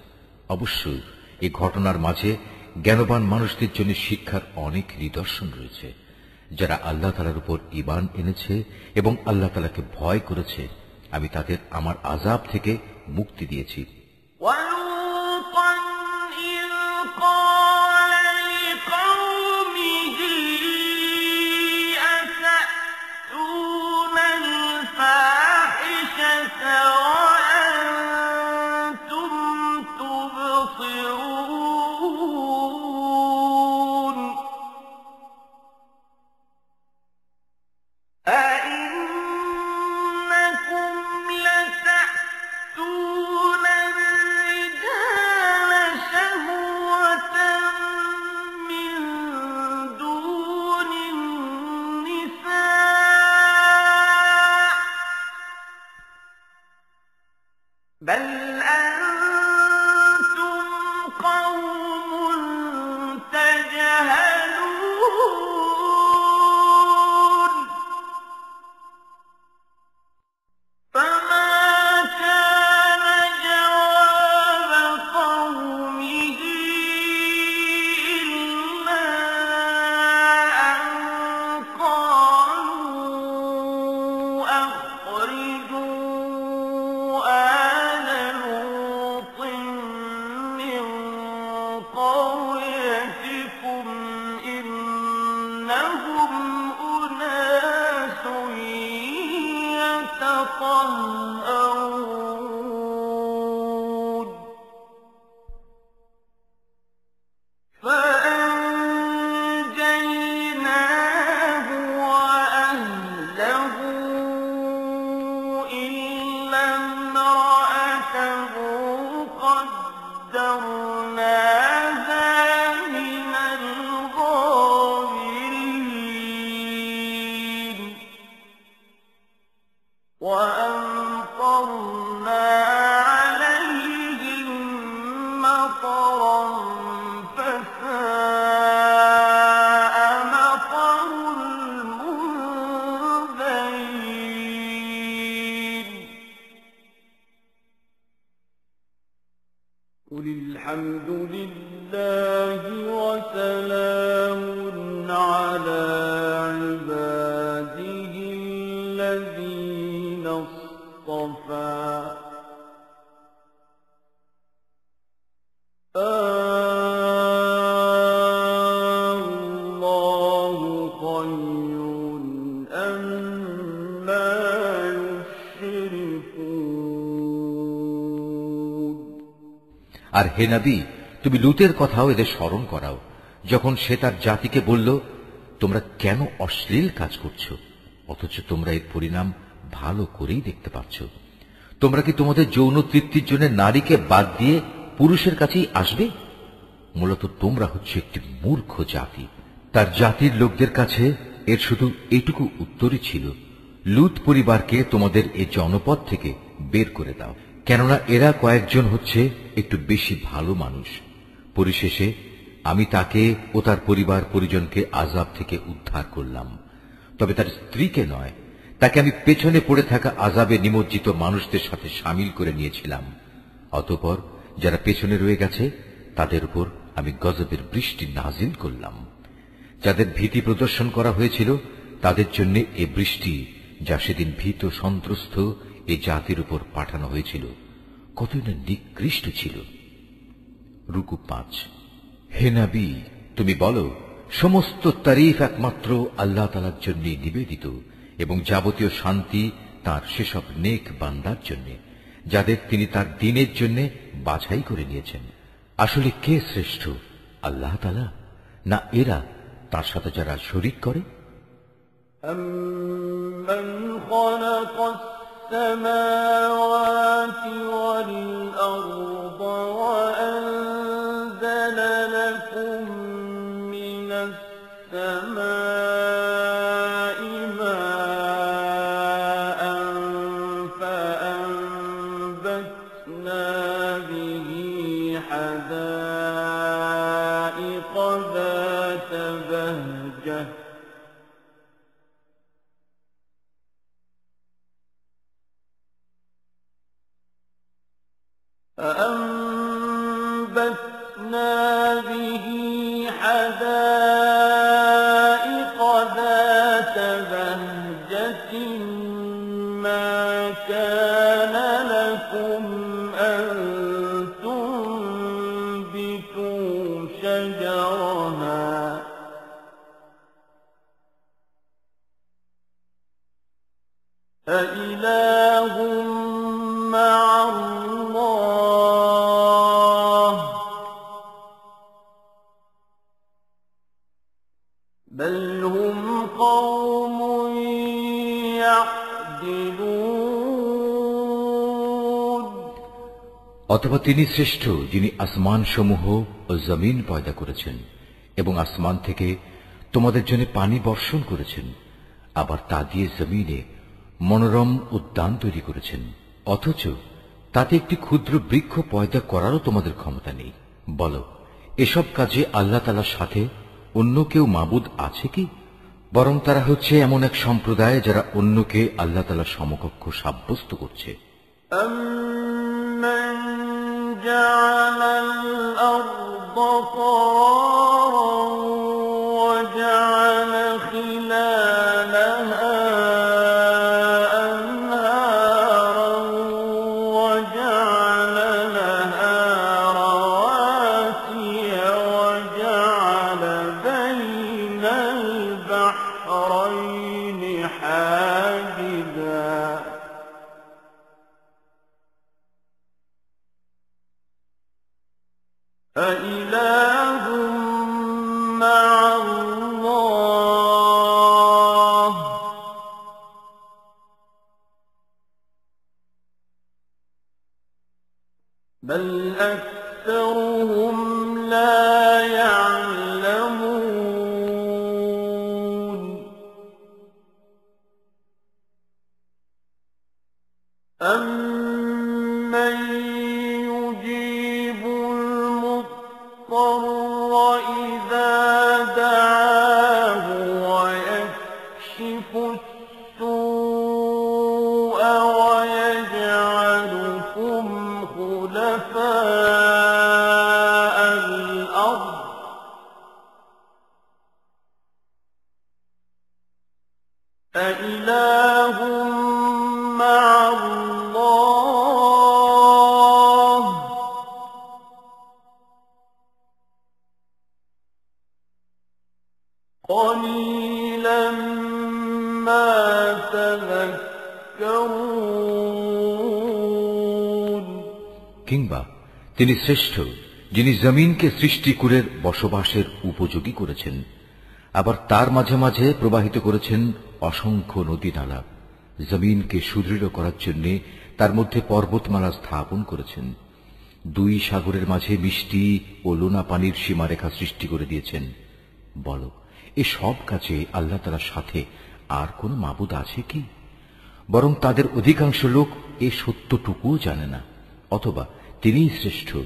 অবশ্যই এই ঘটনার মাঝে জ্ঞানবান মানুষদের জন্য শিক্ষার অনেক নিদর্শন রয়েছে। যারা আল্লাহ তাআলার উপর ঈমান এনেছে এবং আল্লাহ তাআলাকে ভয় করেছে, আমি তাদের আমার আযাব থেকে মুক্তি দিয়েছি। ولوطا إذ قال لقومه أتأتون الفاحشة وأنتم تبصرون أئنكم لتأتون الرجال شهوة من دون النساء بل أنتم قوم تجهلون فما كان جواب قومه إلا أن قالوا الله وسلام على عباده الذين اصطفى الله خير أما يشركون আর হে নবী, তুমি লুতের কথাও এদের স্মরণ করাও, যখন সে তার জাতিকে বলল, তোমরা কেন অশ্লীল কাজ করছো, অথচ তোমরা এর পরিণাম ভালো করেই দেখতে পাচ্ছ। তোমরা কি তোমাদের যৌন তৃপ্তির জন্য নারীকে বাদ দিয়ে পুরুষের কাছেই আসবে? মূলত তোমরা হচ্ছে একটি মূর্খ জাতি। তার জাতির লোকদের কাছে এর শুধু এটুকু উত্তরই ছিল, লুত পরিবারকে তোমাদের এই জনপদ থেকে বের করে দাও, কেননা এরা কয়েকজন হচ্ছে একটু বেশি ভালো মানুষ। পরিশেষে আমি তাকে ও তার পরিবার পরিজনকে আযাব থেকে উদ্ধার করলাম, তবে তার স্ত্রীকে নয়। তাকে আমি পেছনে পড়ে থাকা আযাবে নিমজ্জিত মানুষদের সাথে সামিল করে নিয়েছিলাম। অতঃপর যারা পেছনে রয়ে গেছে তাদের উপর আমি গজবের বৃষ্টি নাজিল করলাম। যাদের ভীতি প্রদর্শন করা হয়েছিল তাদের জন্য এ বৃষ্টি, যা সেদিন ভীত সন্ত্রস্ত এ জাতির উপর পাঠানো হয়েছিল, কতই না নিকৃষ্ট ছিল। রুকু 5। হে নবী, তুমি বলো, সমস্ত তারিফ একমাত্র আল্লাহ তাআলার জন্য নিবেদিত এবং যাবতীয় শান্তি তার সেসব নেক বান্দার জন্য, যাদের তিনি তার দ্বীনের জন্য বাছাই করে নিয়েছেন। আসলে কে শ্রেষ্ঠ, আল্লাহ তাআলা না এরা তার সাথে যারা শরীক করে? أَمَّنْ خَلَقَ السَّمَاوَاتِ وَالْأَرْضَ وَأَنزَلَ لَكُم مِّنَ السَّمَاءِ مَاءً فَأَنبَتْنَا بِهِ حَدَائِقَ ذَاتَ بَهْجَةٍ فأنبتنا به حدائق ذات بهجة ما كان لكم أن تنبتوا شجرها أإله مع الله بل هم قوم يعدلون অথবা তিনি শ্রেষ্ঠ, যিনি আসমান সমূহ ও জমিন পয়দা করেছেন এবং আসমান থেকে তোমাদের জন্য পানি বর্ষণ করেছেন, আবার তা দিয়ে জমিনে মনোরম উদ্যান তৈরি করেছেন, অথচ তাতে একটি ক্ষুদ্র বৃক্ষ পয়দা করারও তোমাদের ক্ষমতা নেই। বলো, এসব কাজে আল্লাহ তাআলার সাথে অন্য কেউ মাবুদ আছে কি? বরং তারা হচ্ছে এমন এক সম্প্রদায় যারা অন্যকে আল্লাহ তাআলার সমকক্ষ সাব্যস্ত করছে। أَمَّنْ جَعَلَ الْأَرْضَ قَرَارًا وَجَعَلَ خِلَالَهَا أَنْهَارًا وَجَعَلَ لَهَا رَوَاسِيَ وَجَعَلَ بَيْنَ الْبَحْرَيْنِ حَاجِزًا أإله مع الله بل أكثرهم لا يعلمون أَمَّن يُجِيبُ المضطر إذا دعاه ويكشف السوء ويجعلكم خلفاء أإله مع الله قليلا ما تذكرون কিংবা তিনি শ্রেষ্ঠ, যিনি জমিনকে সৃষ্টিকুলের বসবাসের উপযোগী করেছেন, আবার তার মাঝে মাঝে প্রবাহিত করেছেন অসংখ্য নদী নালা। জমিনকে সুদৃঢ় করার জন্য তার মধ্যে পর্বতমালা স্থাপন করেছেন। দুই সাগরের মাঝে মিষ্টি ও লোনা পানির সীমারেখা সৃষ্টি করে দিয়েছেন। বলো, এ সব কাজে আল্লাহ তাআলার সাথে আর কোন মাবুদ আছে কি? বরং তাদের অধিকাংশ লোক এ সত্যটুকুও জানে না। অথবা তিনিই শ্রেষ্ঠ,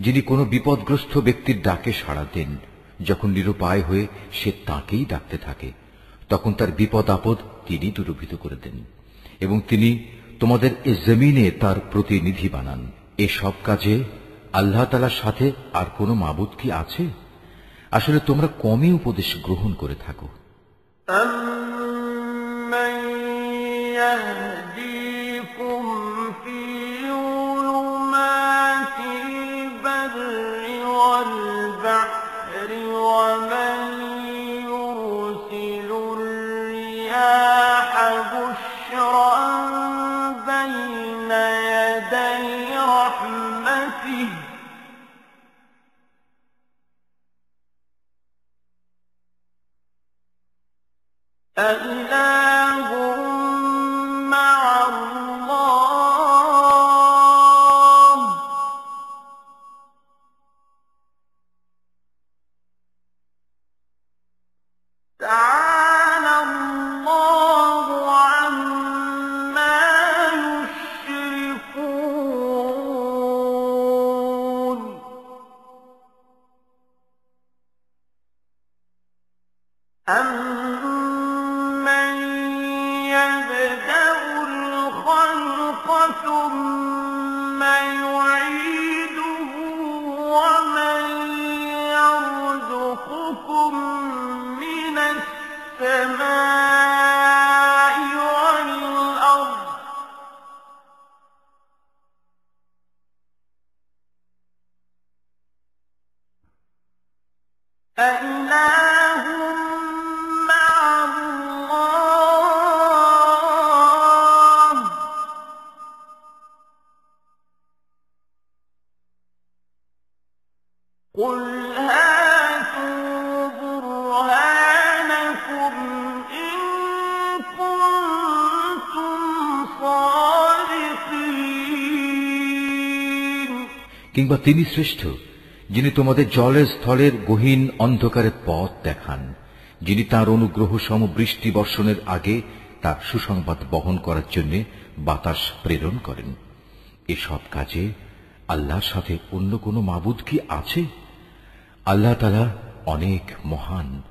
যিনি কোনো বিপদগ্রস্ত ব্যক্তির ডাকে সাড়া দেন। যখন নিরুপায় হয়ে সে তাঁকেই ডাকতে থাকে, তখন তার বিপদ আপদ তিনি দূরীভূত করে দেন, এবং তিনি তোমাদের এ জমিনে তার প্রতিনিধি বানান। এ সব কাজে আল্লাহ তাআলার সাথে আর কোনো মাবুদ কি আছে? আসলে তোমরা কমই উপদেশ গ্রহণ করে থাকো। أَمَّن يَهْدِيكُمْ فِي ظُلُمَاتِ الْبَرِّ وَالْبَحْرِ وَمَن يُرْسِلُ الرِّيَاحَ بُشْرًا بَيْنَ يَدَيْ رَحْمَتِهِ أإله مع الله تعالى الله عما يشركون أَمَّن يَبْدَأُ الْخَلْقَ ثُمَّ يُعِيدُهُ وَمَن يَرْزُقُكُم مِّنَ السَّمَاءِ وَالْأَرْضِ أَإِلَٰهٌ مَّعَ اللَّهِ قُلْ هَاتُوا بُرْهَانَكُمْ إِن كُنتُمْ صَادِقِينَ কিংবা তিনি শ্রেষ্ঠ, যিনি তোমাদের জলে স্থলের গহীন অন্ধকারে পথ দেখান, যিনি তাঁর অনুগ্রহ সম বৃষ্টি বর্ষণের আগে তার সুসংবাদ বহন করার জন্য বাতাস প্রেরণ করেন। এসব কাজে আল্লাহর সাথে অন্য কোনো মাবুদ কি আছে? আল্লাহ তাআলা অনেক মহান।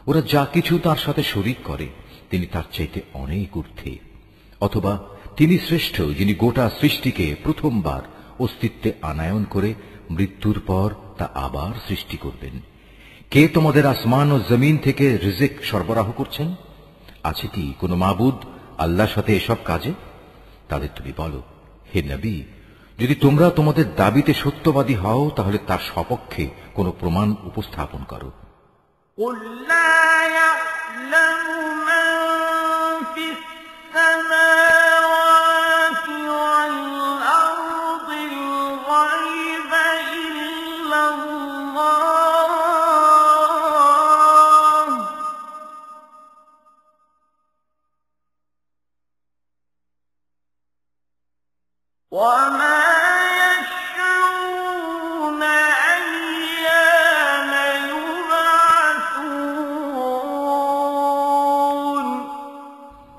ওরা যা কিছু তার সাথে শরীক করে, তিনি তার চাইতে অনেক ঊর্ধ্বে। অথবা তিনি শ্রেষ্ঠ, যিনি গোটা সৃষ্টিকে প্রথমবার অস্তিত্বে আনায়ন করে মৃত্যুর পর তা আবার সৃষ্টি করবেন। কে তোমাদের আসমান ও জমিন থেকে রিজিক সরবরাহ করছেন? আছে কি কোনো মাবুদ আল্লাহর সাথে এসব কাজে? তাদের তুমি বলো, হে নবী, যদি তোমরা তোমাদের দাবিতে সত্যবাদী হও, তাহলে তার সপক্ষে কোনো প্রমাণ উপস্থাপন করো। قُل لا يَعْلَمُ مَن فِي السَّمَاوَاتِ وَالْأَرْضِ الْغَيْبَ إِلَّا اللَّهُ وَمَا يَشْعُرُونَ أَيَّانَ يُبْعَثُونَ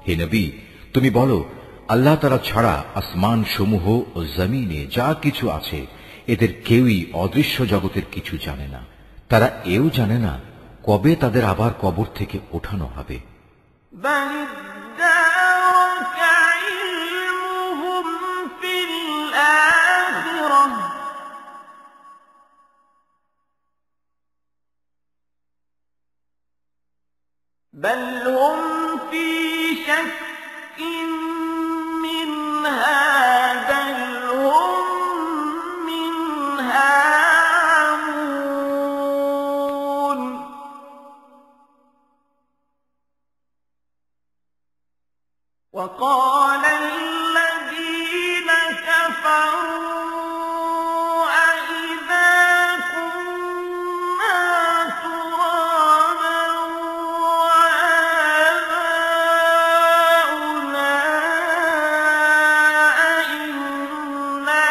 হে নবী, তুমি বলো, আল্লাহ তাআলা ছাড়া আসমান সমূহ ও জমিনে যা কিছু আছে, এদের কেউই অদৃশ্য জগতের কিছু জানে না। তারা এও জানে না কবে তাদের আবার কবর থেকে ওঠানো হবে। بَلِ ادَّارَكَ عِلْمُهُمْ فِي الْآخِرَةِ بَلْ هُمْ فِي منها بل هم منها عمون وقال الذين كفروا أإذا كنا ترابا وآباؤنا أئنا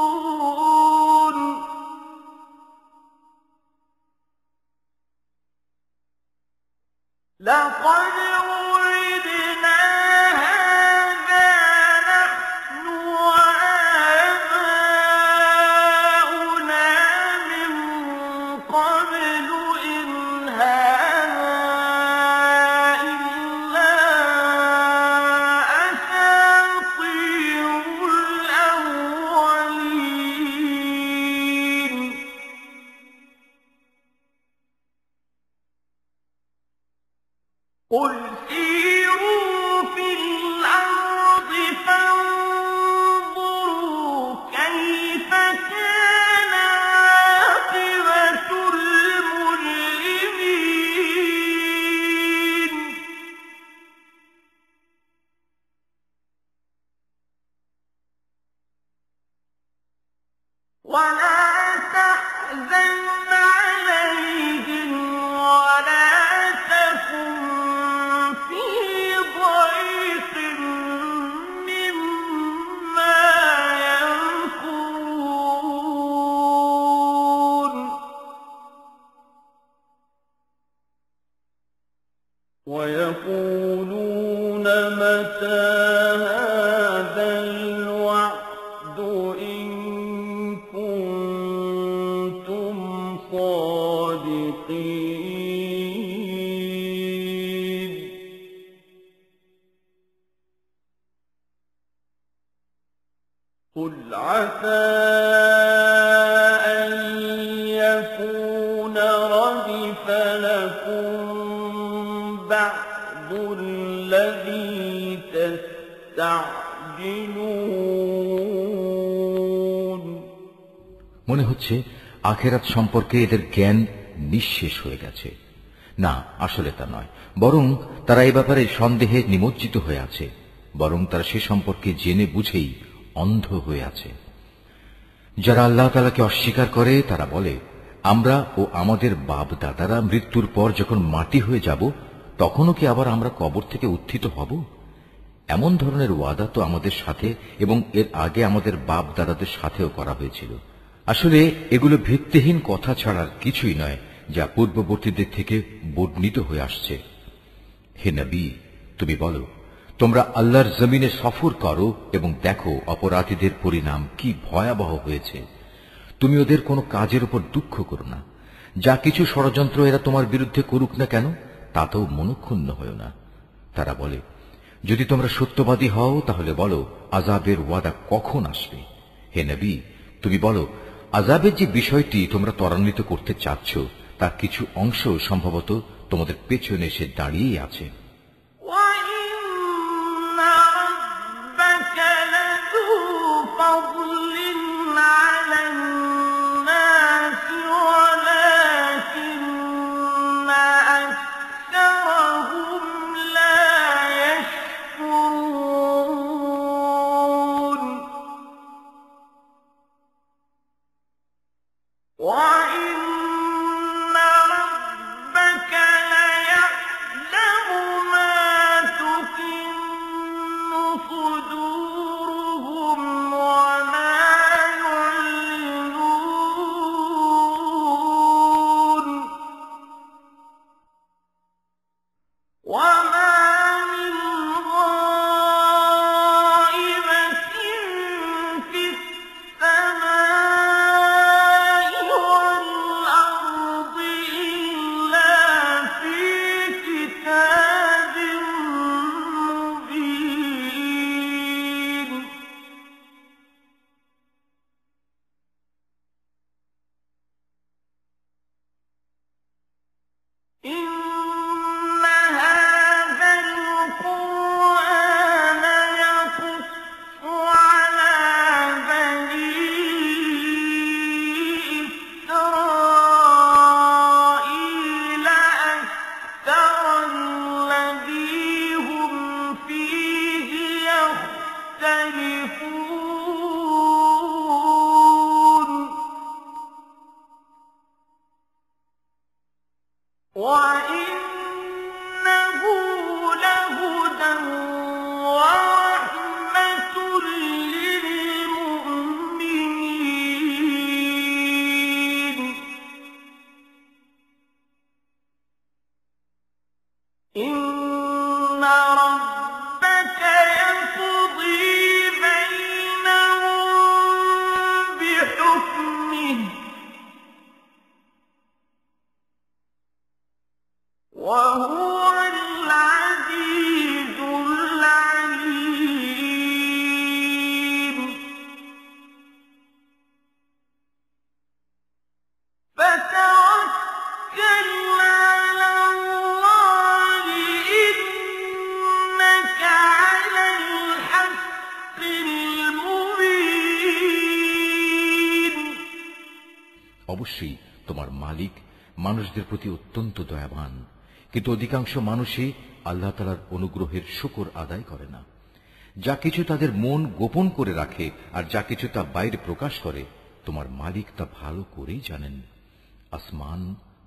لمخرجون لقد وعدنا هذا نحن وآباؤنا من قبل إن هذا إلا أساطير الأولين قل سيروا في الأرض فانظروا كيف كان عاقبة المجرمين ولا تحزن عليهم ولا تكن في ضيق مما يمكرون ويقولون متى هذا الوعد إن كنتم صادقين قل عسى أن يكون ردف لكم بعض الذي تستعجلون মনে হচ্ছে আখেরাত সম্পর্কে এদের জ্ঞান নিঃশেষ হয়ে গেছে। না, আসলে তা নয়, বরং তারা এ ব্যাপারে সন্দেহে নিমজ্জিত হয়ে আছে, বরং তারা সে সম্পর্কে জেনে বুঝেই অন্ধ হয়ে আছে। যারা আল্লাহ তাআলাকে অস্বীকার করে তারা বলে, আমরা ও আমাদের বাপ দাদারা মৃত্যুর পর যখন মাটি হয়ে যাব তখনও কি আবার আমরা কবর থেকে উত্থিত হব? এমন ধরনের ওয়াদা তো আমাদের সাথে এবং এর আগে আমাদের বাপ দাদাদের সাথেও করা হয়েছিল। আসলে এগুলো ভিত্তিহীন কথা ছাড়ার কিছুই নয়, যা পূর্ববর্তীদের থেকে বর্ণিত হয়ে আসছে। হে নবী, তুমি বলো, তোমরা আল্লাহর জমিনে সফর করো এবং দেখো অপরাধীদের পরিণাম কি ভয়াবহ হয়েছে। তুমি ওদের কোনো কাজের উপর দুঃখ করো না। যা কিছু ষড়যন্ত্র এরা তোমার বিরুদ্ধে করুক না কেন, তাতেও মনক্ষুণ্ণ হও না। তারা বলে, যদি তোমরা সত্যবাদী হও তাহলে বলো আযাবের ওয়াদা কখন আসবে। হে নবী, তুমি বলো, আযাবের যে বিষয়টি তোমরা ত্বরান্বিত করতে চাচ্ছ তার কিছু অংশ সম্ভবত তোমাদের পেছনে এসে দাঁড়িয়েই আছে। وَإِنَّ رَبَّكَ لَذُو فَضْلٍ عَلَى النَّاسِ وَلَكِنَّ أَكْثَرَهُمْ لَا يَشْكُرُونَ وَإِنَّ رَبَّكَ لَيَعْلَمُ مَا تُكِنُّ صُدُورُهُمْ وَمَا يُعْلِنُونَ وَمَا مِنْ غَائِبَةٍ فِي السَّمَاءِ وَالْأَرْضِ إِلَّا فِي كِتَابٍ مُّبِينٍ إِنَّ وَإِنَّهُ لَهُدًى وَرَحْمَةٌ لِّلْمُؤْمِنِينَ إِنَّ رَبَّكَ يَقْضِي بَيْنَهُم بِحُكْمِهِ وَهُوَ الْعَزِيزُ الْعَلِيمُ فَتَوَكَّلْ عَلَى اللَّهِ إِنَّكَ عَلَى الْحَقِّ الْمُبِينِ অবশ্যই তোমার মালিক মানুষদের প্রতি অত্যন্ত দয়াবান, কিন্তু অধিকাংশ মানুষই আল্লাহ তাআলার অনুগ্রহের শুকর আদায় করে না। যা কিছু তাদের মন গোপন করে রাখে আর যা কিছু তা বাইরে প্রকাশ করে, তোমার মালিক তা ভালো করেই জানেন। আসমান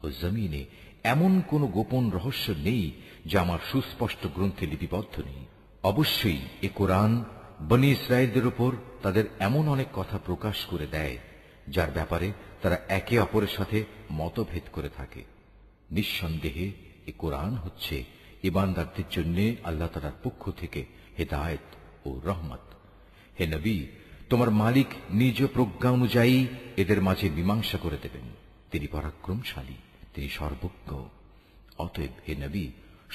ও জমিনে এমন কোন গোপন রহস্য নেই যা আমার সুস্পষ্ট গ্রন্থে লিপিবদ্ধ নেই। অবশ্যই এ কোরআন বনী ইসরায়েলদের উপর তাদের এমন অনেক কথা প্রকাশ করে দেয় যার ব্যাপারে তারা একে অপরের সাথে মতভেদ করে থাকে। নিঃসন্দেহে এ কোরআন হচ্ছে ঈমানদারদের জন্য আল্লাহ তাআলার পক্ষ থেকে হেদায়েত ও রহমত। হে নবী, তোমার মালিক নিজ প্রজ্ঞা অনুযায়ী এদের মাঝে মীমাংসা করে দেবেন। তিনি পরাক্রমশালী, তিনি সর্বজ্ঞ। অতএব হে নবী,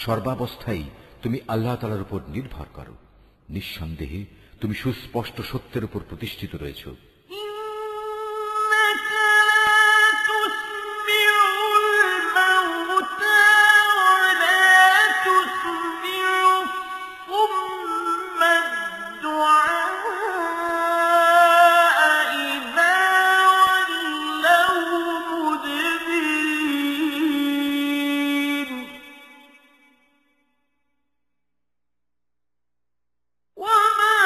সর্বাবস্থায় তুমি আল্লাহ তাআলার উপর নির্ভর করো। নিঃসন্দেহে তুমি সুস্পষ্ট সত্যের উপর প্রতিষ্ঠিত রয়েছ। إِنَّكَ لَا تُسْمِعُ الْمَوْتَىٰ وَلَا تُسْمِعُ الصُّمَّ الدُّعَاءَ إِذَا وَلَّوْا مُدْبِرِينَ وَمَا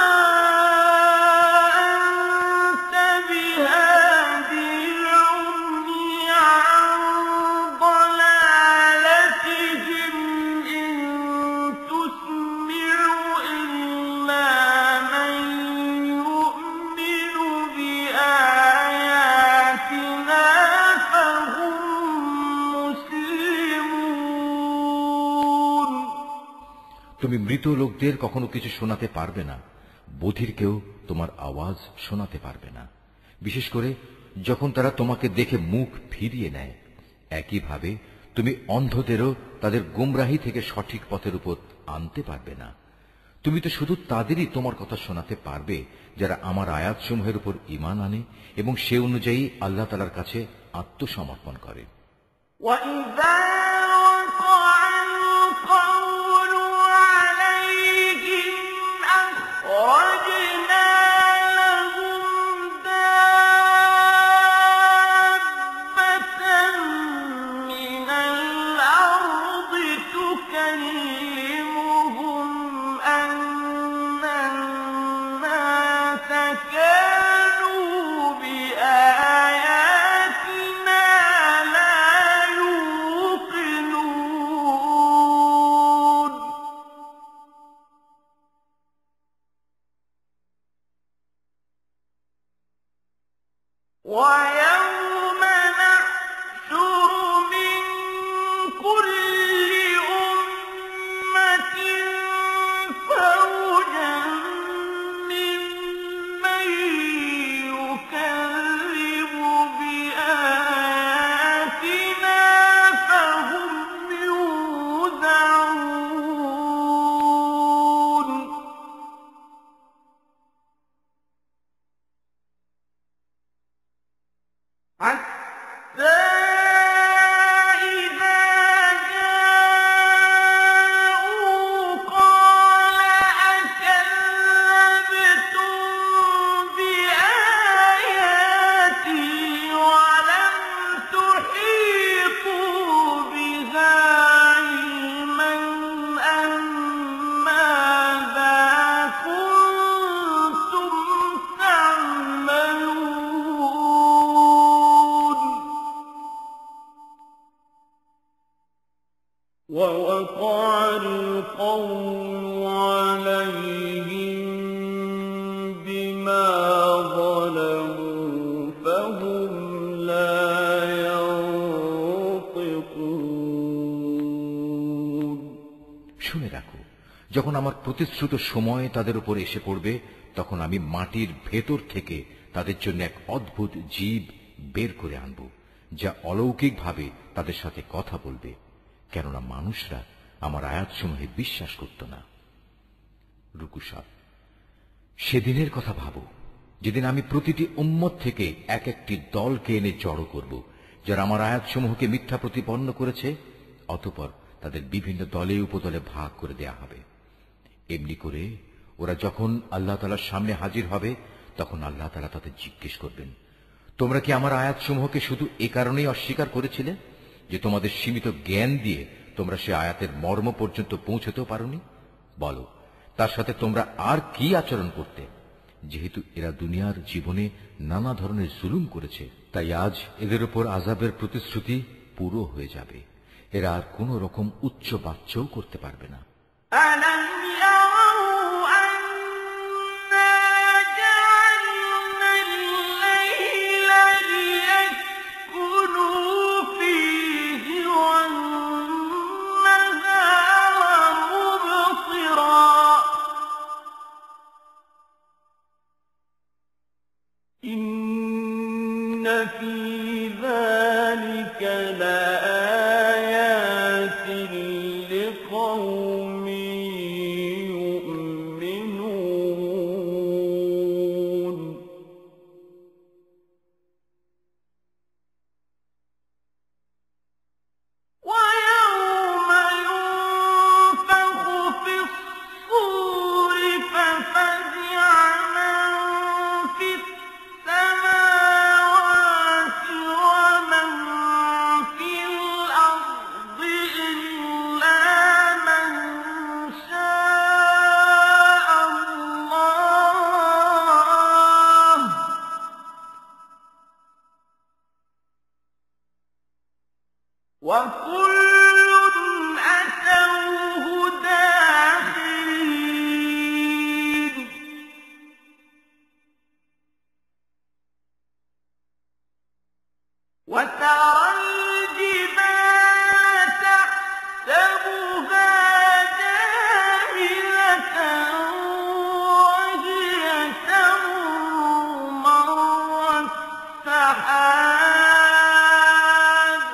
أَنتَ بِهَادِ الْعُمْيِ عَن ضَلَالَتِهِمْ إِن تُسْمِعُ إِلَّا مَن يُؤْمِنُ بِآيَاتِنَا فَهُم مُّسْلِمُونَ তুমি মৃত লোকদের কখনো কিছু শোনাতে পারবে না, বধিরকেও তোমার আওয়াজ শোনাতে পারবে না, বিশেষ করে যখন তারা তোমাকে দেখে মুখ ফিরিয়ে নেয়। একইভাবে তুমি অন্ধদেরও তাদের গুমরাহি থেকে সঠিক পথের উপর আনতে পারবে না। তুমি তো শুধু তাদেরই তোমার কথা শোনাতে পারবে যারা আমার আয়াতসমূহের উপর ঈমান আনে এবং সে অনুযায়ী আল্লাহ তাআলার কাছে আত্মসমর্পণ করে। وَإِذَا وَقَعَ الْقَوْلُ عَلَيْهِمْ أَخْرَجْنَا لَهُمْ دَابَّةً مِّنَ الْأَرْضِ تُكَلِّمُهُمْ أَنَّ النَّاسَ كَانُوا بِآيَاتِنَا لَا يُوقِنُونَ ووقع القول عليهم بما ظلموا فهم لا ينطقون শুনে রাখো, যখন আমার প্রতিশ্রুত সময় তাদের উপর এসে পড়বে, তখন আমি মাটির ভেতর থেকে তাদের জন্য এক অদ্ভুত জীব বের করে আনব, যা অলৌকিকভাবে তাদের সাথে কথা বলবে, কেননা মানুষরা আমার আয়াতসমূহে বিশ্বাস করত না। রুকু 7। সেদিনের কথা ভাবো, যেদিন আমি প্রতিটি উম্মত থেকে এক একটি দলকে এনে জড়ো করব, যারা আমার আয়াতসমূহকে মিথ্যা প্রতিপন্ন করেছে। অতঃপর তাদের বিভিন্ন দলে উপদলে ভাগ করে দেয়া হবে। এমনি করে ওরা যখন আল্লাহ তাআলার সামনে হাজির হবে, তখন আল্লাহ তাআলা তাদের জিজ্ঞেস করবেন, তোমরা কি আমার আয়াতসমূহকে শুধু এ কারণেই অস্বীকার করেছিলে যে তোমাদের সীমিত জ্ঞান দিয়ে তোমরা সে আয়াতের মর্ম পর্যন্ত পৌঁছতেও পারোনি? বলো, তার সাথে তোমরা আর কি আচরণ করতে? যেহেতু এরা দুনিয়ার জীবনে নানা ধরনের জুলুম করেছে, তাই আজ এদের উপর আযাবের প্রতিশ্রুতি পুরো হয়ে যাবে। এরা আর কোন রকম উচ্চ বাচ্চাও করতে পারবে না। أَلَمْ يَرَوْا أَنَّا جَعَلْنَا اللَّيْلَ لِيَسْكُنُوا فِيهِ وَالنَّهَارَ مُبْصِرًا إِنَّ فِي ذَلِكَ لَآيَاتٍ لِقَوْمٍ يُؤْمِنُونَ وَيَوْمَ يُنفَخُ فِي الصُّورِ فَفَزِعَ مَن فِي السَّمَاوَاتِ وَمَن فِي الْأَرْضِ إِلَّا مَن شَاءَ اللَّهُ ۚ وَكُلٌّ أَتَوْهُ دَاخِرِينَ وَتَرَى الْجِبَالَ تَحْسَبُهَا جَامِدَةً وَهِيَ تَمُرُّ مَرَّ السَّحَابِ ۚ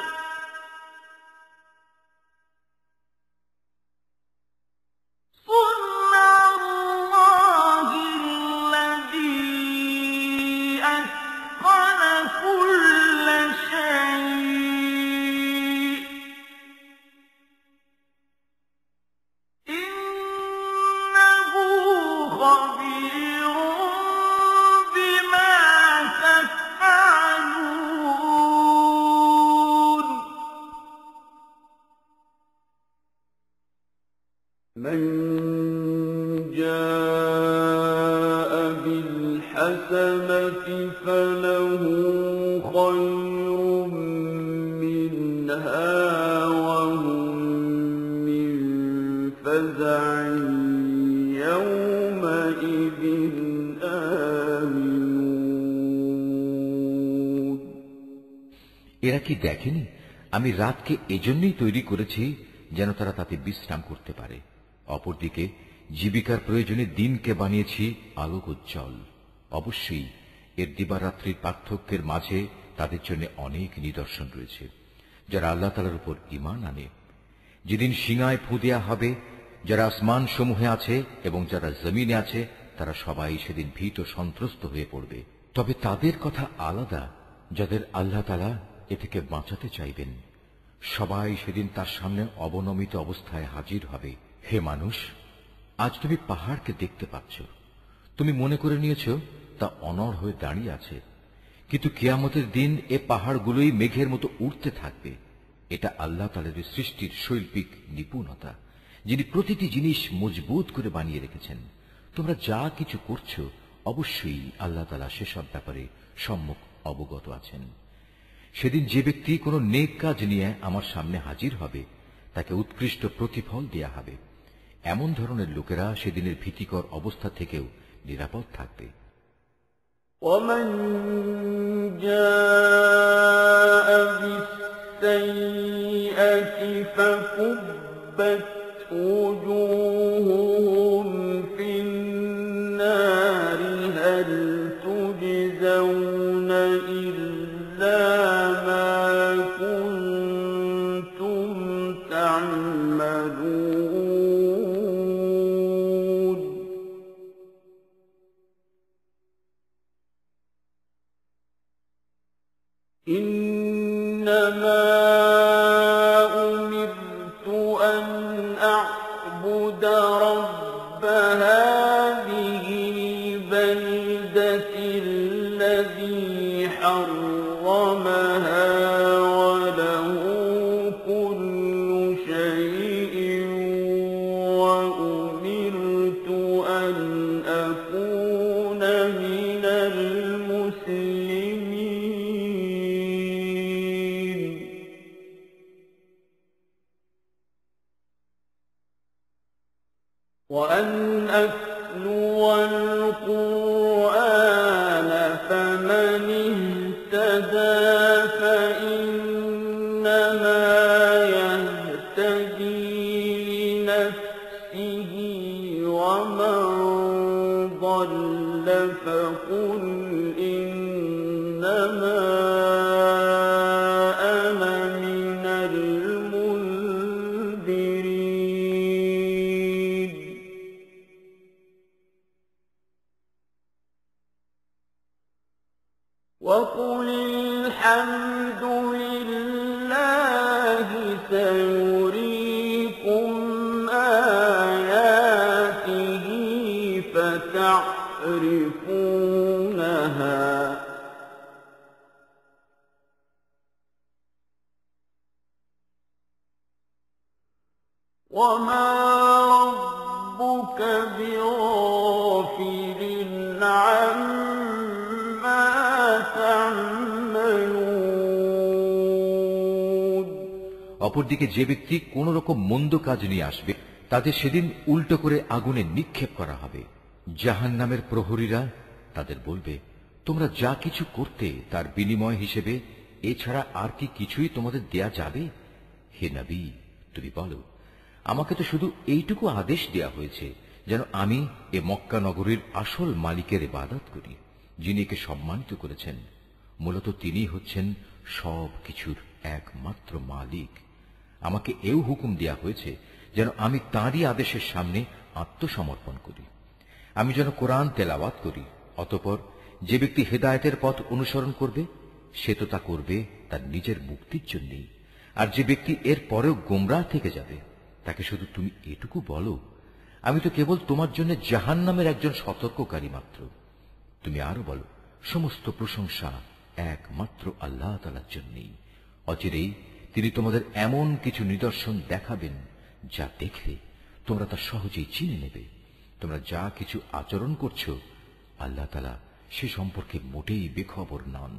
صُنْعَ اللَّهِ الَّذِي أَتْقَنَ كُلَّ شَيْءٍ ۚ إِنَّهُ خَبِيرٌ بِمَا تَفْعَلُونَ مَن جَاءَ بِالْحَسَنَةِ فَلَهُ خَيْرٌ مِّنْهَا وَهُم مِّن فَزَعٍ يَوْمَئِذٍ آمِنُونَ এরা কি দেখেনি আমি রাতকে এজন্যই তৈরি করেছি যেন তারা তাতে বিশ্রাম করতে পারে। অপরদিকে জীবিকার প্রয়োজনে দিনকে বানিয়েছি আলোক উজ্জ্বল। অবশ্যই এর দিবারাত্রির পার্থক্যের মাঝে তাদের জন্য অনেক নিদর্শন রয়েছে, যারা আল্লাহ তাআলার উপর ঈমান আনে। যেদিন সিংহায় ফু দেয়া হবে, যারা আসমান সমূহে আছে এবং যারা জমিনে আছে, তারা সবাই সেদিন ভীত সন্ত্রস্ত হয়ে পড়বে। তবে তাদের কথা আলাদা, যাদের আল্লাহ তাআলা এ থেকে বাঁচাতে চাইবেন। সবাই সেদিন তার সামনে অবনমিত অবস্থায় হাজির হবে। হে মানুষ, আজ তুমি পাহাড়কে দেখতে পাচ্ছ, তুমি মনে করে নিয়েছ তা অনড় হয়ে দাঁড়িয়ে আছে, কিন্তু কিয়ামতের দিন এ পাহাড়গুলোই মেঘের মতো উড়তে থাকবে। এটা আল্লাহ তাআলার সৃষ্টির শৈল্পিক নিপুণতা, যিনি প্রতিটি জিনিস মজবুত করে বানিয়ে রেখেছেন। তোমরা যা কিছু করছো, অবশ্যই আল্লাহ তাআলা সেসব ব্যাপারে সম্যক অবগত আছেন। সেদিন যে ব্যক্তি কোনো নেক কাজ নিয়ে আমার সামনে হাজির হবে, তাকে উৎকৃষ্ট প্রতিফল দেয়া হবে। এমন ধরনের লোকেরা সেদিনের ভীতিকর অবস্থা থেকেও নিরাপদ থাকবে। ومن جاء بالسيئة فكبت وجوههم في النار هل تجزون إلا ما كنتم تعملون إنما أمرت أن أعبد رب هذه البلدة الذي حرمها وله كل شيء وأمرت أن أكون من المسلمين وأن أتلو القرآن فمن اهتدى فإنما يهتدي لنفسه ومن ضل فقل إنما أنا من المنذرين وقل الحمد لله سيريكم آياته فتعرفونها وما ربك بغافل عما تعملون অপরদিকে যে ব্যক্তি কোন রকম মন্দ কাজ নিয়ে আসবে তাদের সেদিন উল্টো করে আগুনে নিক্ষেপ করা হবে। জাহান্নামের প্রহরীরা তাদের বলবে, তোমরা যা কিছু করতে তার বিনিময় হিসেবে এছাড়া আর কি কিছুই তোমাদের দেয়া যাবে? হে নবী, তুমি বলো, আমাকে তো শুধু এইটুকু আদেশ দেয়া হয়েছে যেন আমি এ মক্কা নগরীর আসল মালিকের ইবাদত করি, যিনি একে সম্মানিত করেছেন। মূলত তিনি হচ্ছেন সব কিছুর একমাত্র মালিক। আমাকে এও হুকুম দেয়া হয়েছে যেন আমি তাঁরই আদেশের সামনে আত্মসমর্পণ করি। আমি যেন কোরআন তেলাওয়াত করি। অতঃপর যে ব্যক্তি হেদায়েতের পথ অনুসরণ করবে সে তো তা করবে তার নিজের মুক্তির জন্যই, আর যে ব্যক্তি এর পরেও গোমরাহ থেকে যাবে তাকে শুধু তুমি এটুকু বলো, আমি তো কেবল তোমার জন্য জাহান্নামের একজন সতর্ককারী মাত্র। তুমি আরো বলো, সমস্ত প্রশংসা একমাত্র আল্লাহ তাআলার জন্যই। অচিরেই তিনি তোমাদের এমন কিছু নিদর্শন দেখাবেন যা দেখলে তোমরা তা সহজেই চিনে নেবে। তোমরা যা কিছু আচরণ করছো আল্লাহ তাআলা সে সম্পর্কে মোটেই বেখবর নন।